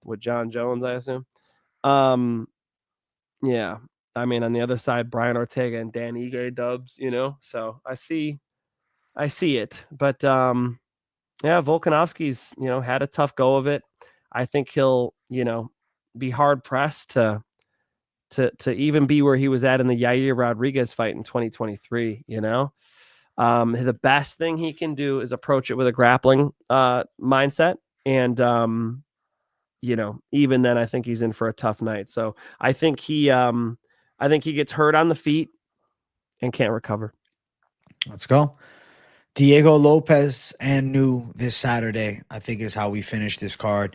with John Jones, I assume. Yeah. I mean, on the other side, Brian Ortega and Dan Ige dubs, So I see it. But yeah, Volkanovski's, had a tough go of it. I think he'll, be hard pressed to even be where he was at in the Yair Rodriguez fight in 2023. The best thing he can do is approach it with a grappling mindset, and even then, I think he's in for a tough night. So I think he gets hurt on the feet and can't recover. Let's go. Diego Lopes and New this Saturday, I think, is how we finish this card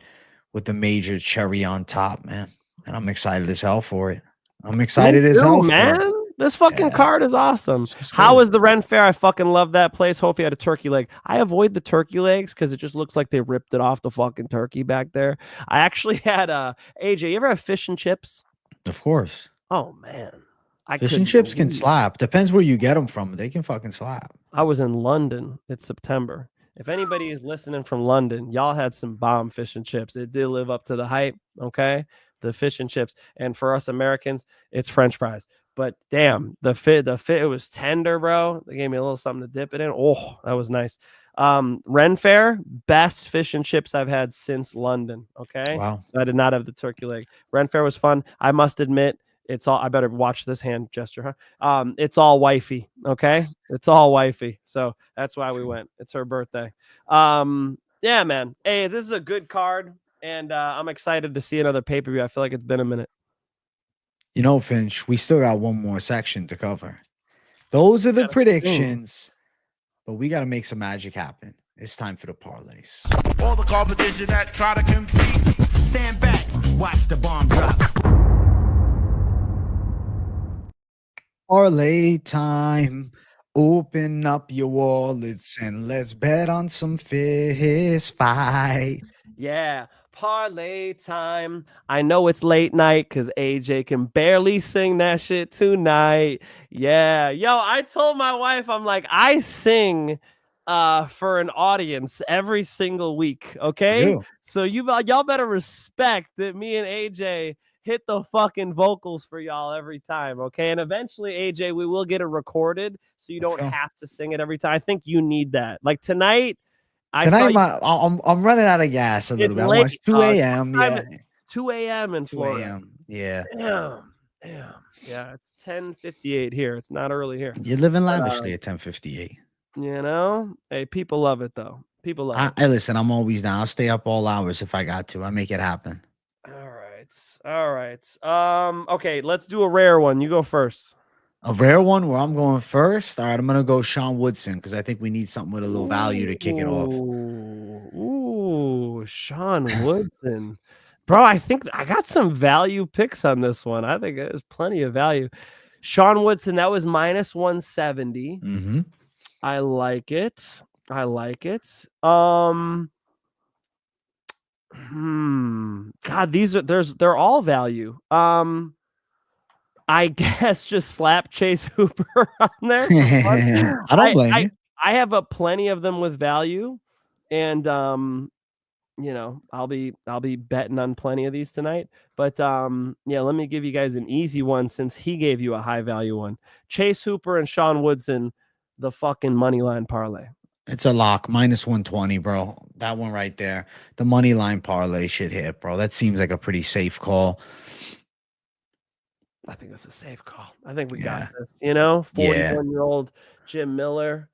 with the major cherry on top, man. And I'm excited as hell for it. I'm excited as hell, man. This fucking card is awesome. How was the Ren Fair? I fucking love that place. Hope you had a turkey leg. I avoid the turkey legs because it just looks like they ripped it off the fucking turkey back there. I actually had AJ, you ever have fish and chips? Of course. Oh, man. Fish and chips can slap. Depends where you get them from. They can fucking slap. I was in London. It's September. If anybody is listening from London, y'all had some bomb fish and chips. It did live up to the hype, okay? The fish and chips. And for us Americans, it's French fries. But damn, the fit, it was tender, bro. They gave me a little something to dip it in. Oh, that was nice. Ren Fair, best fish and chips I've had since London, okay? Wow. So I did not have the turkey leg. Ren Fair was fun. I must admit, it's all, I better watch this hand gesture, huh? It's all wifey, okay? It's all wifey. So that's why we went. It's her birthday. Yeah, man. Hey, this is a good card, and I'm excited to see another pay-per-view. I feel like it's been a minute. Finch, we still got one more section to cover. Those are the predictions, but we got to make some magic happen. It's time for the parlays. All the competition that try to compete, stand back, watch the bomb drop. Parlay time. Open up your wallets and let's bet on some fist fight. Yeah, parlay time. I know it's late night because AJ can barely sing that shit tonight. Yeah, yo, I told my wife, I'm like, I sing for an audience every single week. Okay, so y'all better respect that me and AJ hit the fucking vocals for y'all every time, okay? And eventually, AJ, we will get it recorded so you don't have to sing it every time. I think you need that. Like tonight, I'm running out of gas a little bit. It's 2 a.m. Yeah, it's 2 a.m. in Florida. 2 a.m. Yeah. Damn. Yeah, it's 10:58 here. It's not early here. You're living lavishly at 10:58. Hey, people love it though. People love it. Hey, listen, I'm always down. I'll stay up all hours if I got to. I make it happen. All right. Okay, let's do a rare one. You go first. A rare one where I'm going first. All right, I'm gonna go Sean Woodson because I think we need something with a little value to kick it off. Ooh, Sean Woodson. Bro, I think I got some value picks on this one. I think there's plenty of value. Sean Woodson, that was minus 170. Mm-hmm. I like it. God, they're all value. I guess just slap Chase Hooper on there. I don't blame you. I have plenty of them with value, and I'll be betting on plenty of these tonight. But yeah, let me give you guys an easy one since he gave you a high value one. Chase Hooper and Sean Woodson, the fucking money line parlay. It's a lock, minus 120, bro. That one right there. The money line parlay should hit, bro. That seems like a pretty safe call. I think that's a safe call. I think we Yeah. got this. You know, Yeah. 41-year-old Jim Miller.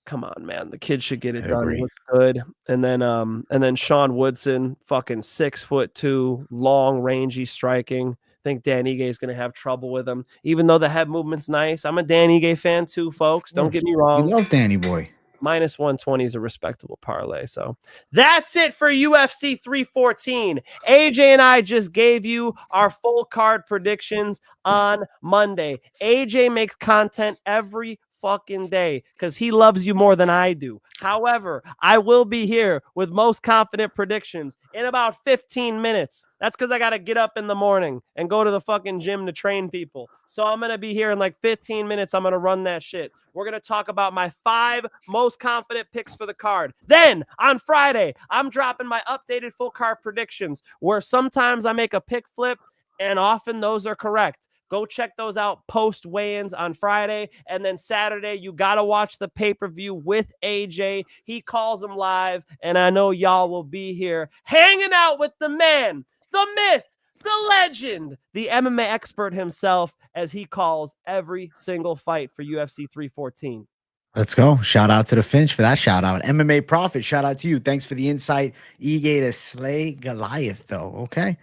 Come on, man. The kid should get it I done. agree. He looks good. And then Sean Woodson, fucking 6'2", long, rangy striking. I think Dan Ige is going to have trouble with him, even though the head movement's nice. I'm a Dan Ige fan too, folks. Don't get me We wrong. love Danny Boy. Minus 120 is a respectable parlay. So that's it for UFC 314. AJ and I just gave you our full card predictions on Monday. AJ makes content every fucking day because he loves you more than I do. However, I will be here with most confident predictions in about 15 minutes. That's because I got to get up in the morning and go to the fucking gym to train people. So I'm going to be here in like 15 minutes. I'm going to run that shit. We're going to talk about my 5 most confident picks for the card. Then on Friday, I'm dropping my updated full card predictions where sometimes I make a pick flip and often those are correct. Go check those out post weigh-ins on Friday. And then Saturday, you got to watch the pay-per-view with AJ. He calls them live. And I know y'all will be here hanging out with the man, the myth, the legend, the MMA expert himself, as he calls every single fight for UFC 314. Let's go. Shout out to the Finch for that shout out. MMA Profit, shout out to you. Thanks for the insight. Ige to slay Goliath, though. Okay.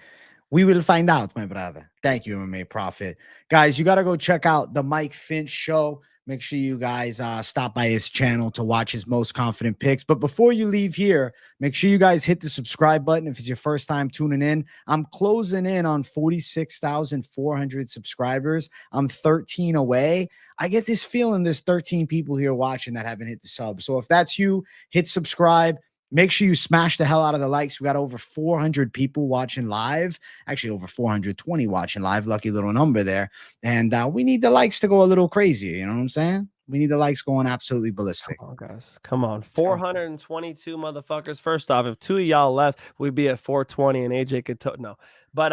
We will find out, my brother. Thank you, MMA Profit. Guys, you got to go check out the Mike Finch show. Make sure you guys stop by his channel to watch his most confident picks. But before you leave here, make sure you guys hit the subscribe button if it's your first time tuning in. I'm closing in on 46,400 subscribers. I'm 13 away. I get this feeling there's 13 people here watching that haven't hit the sub. So if that's you, hit subscribe. Make sure you smash the hell out of the likes. We got over 400 people watching live. Actually, over 420 watching live. Lucky little number there. And we need the likes to go a little crazy. You know what I'm saying? We need the likes going absolutely ballistic. Come on, guys. Come on. 422 motherfuckers. First off, if 2 of y'all left, we'd be at 420 and AJ could no. But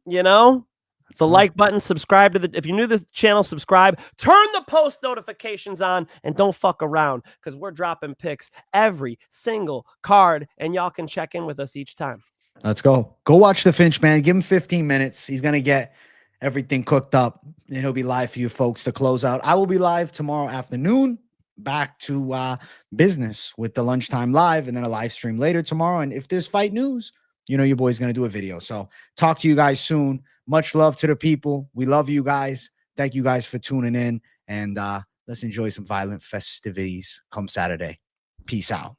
you know, That's the fine. like button, subscribe to if you're new to the channel, subscribe, turn the post notifications on, and don't fuck around because we're dropping picks every single card, and y'all can check in with us each time. Let's go. Go watch the Finch, man. Give him 15 minutes. He's going to get everything cooked up, and he'll be live for you folks to close out. I will be live tomorrow afternoon, back to business with the lunchtime live, and then a live stream later tomorrow. And if there's fight news, you know your boy's going to do a video. So talk to you guys soon. Much love to the people. We love you guys. Thank you guys for tuning in. And let's enjoy some violent festivities come Saturday. Peace out.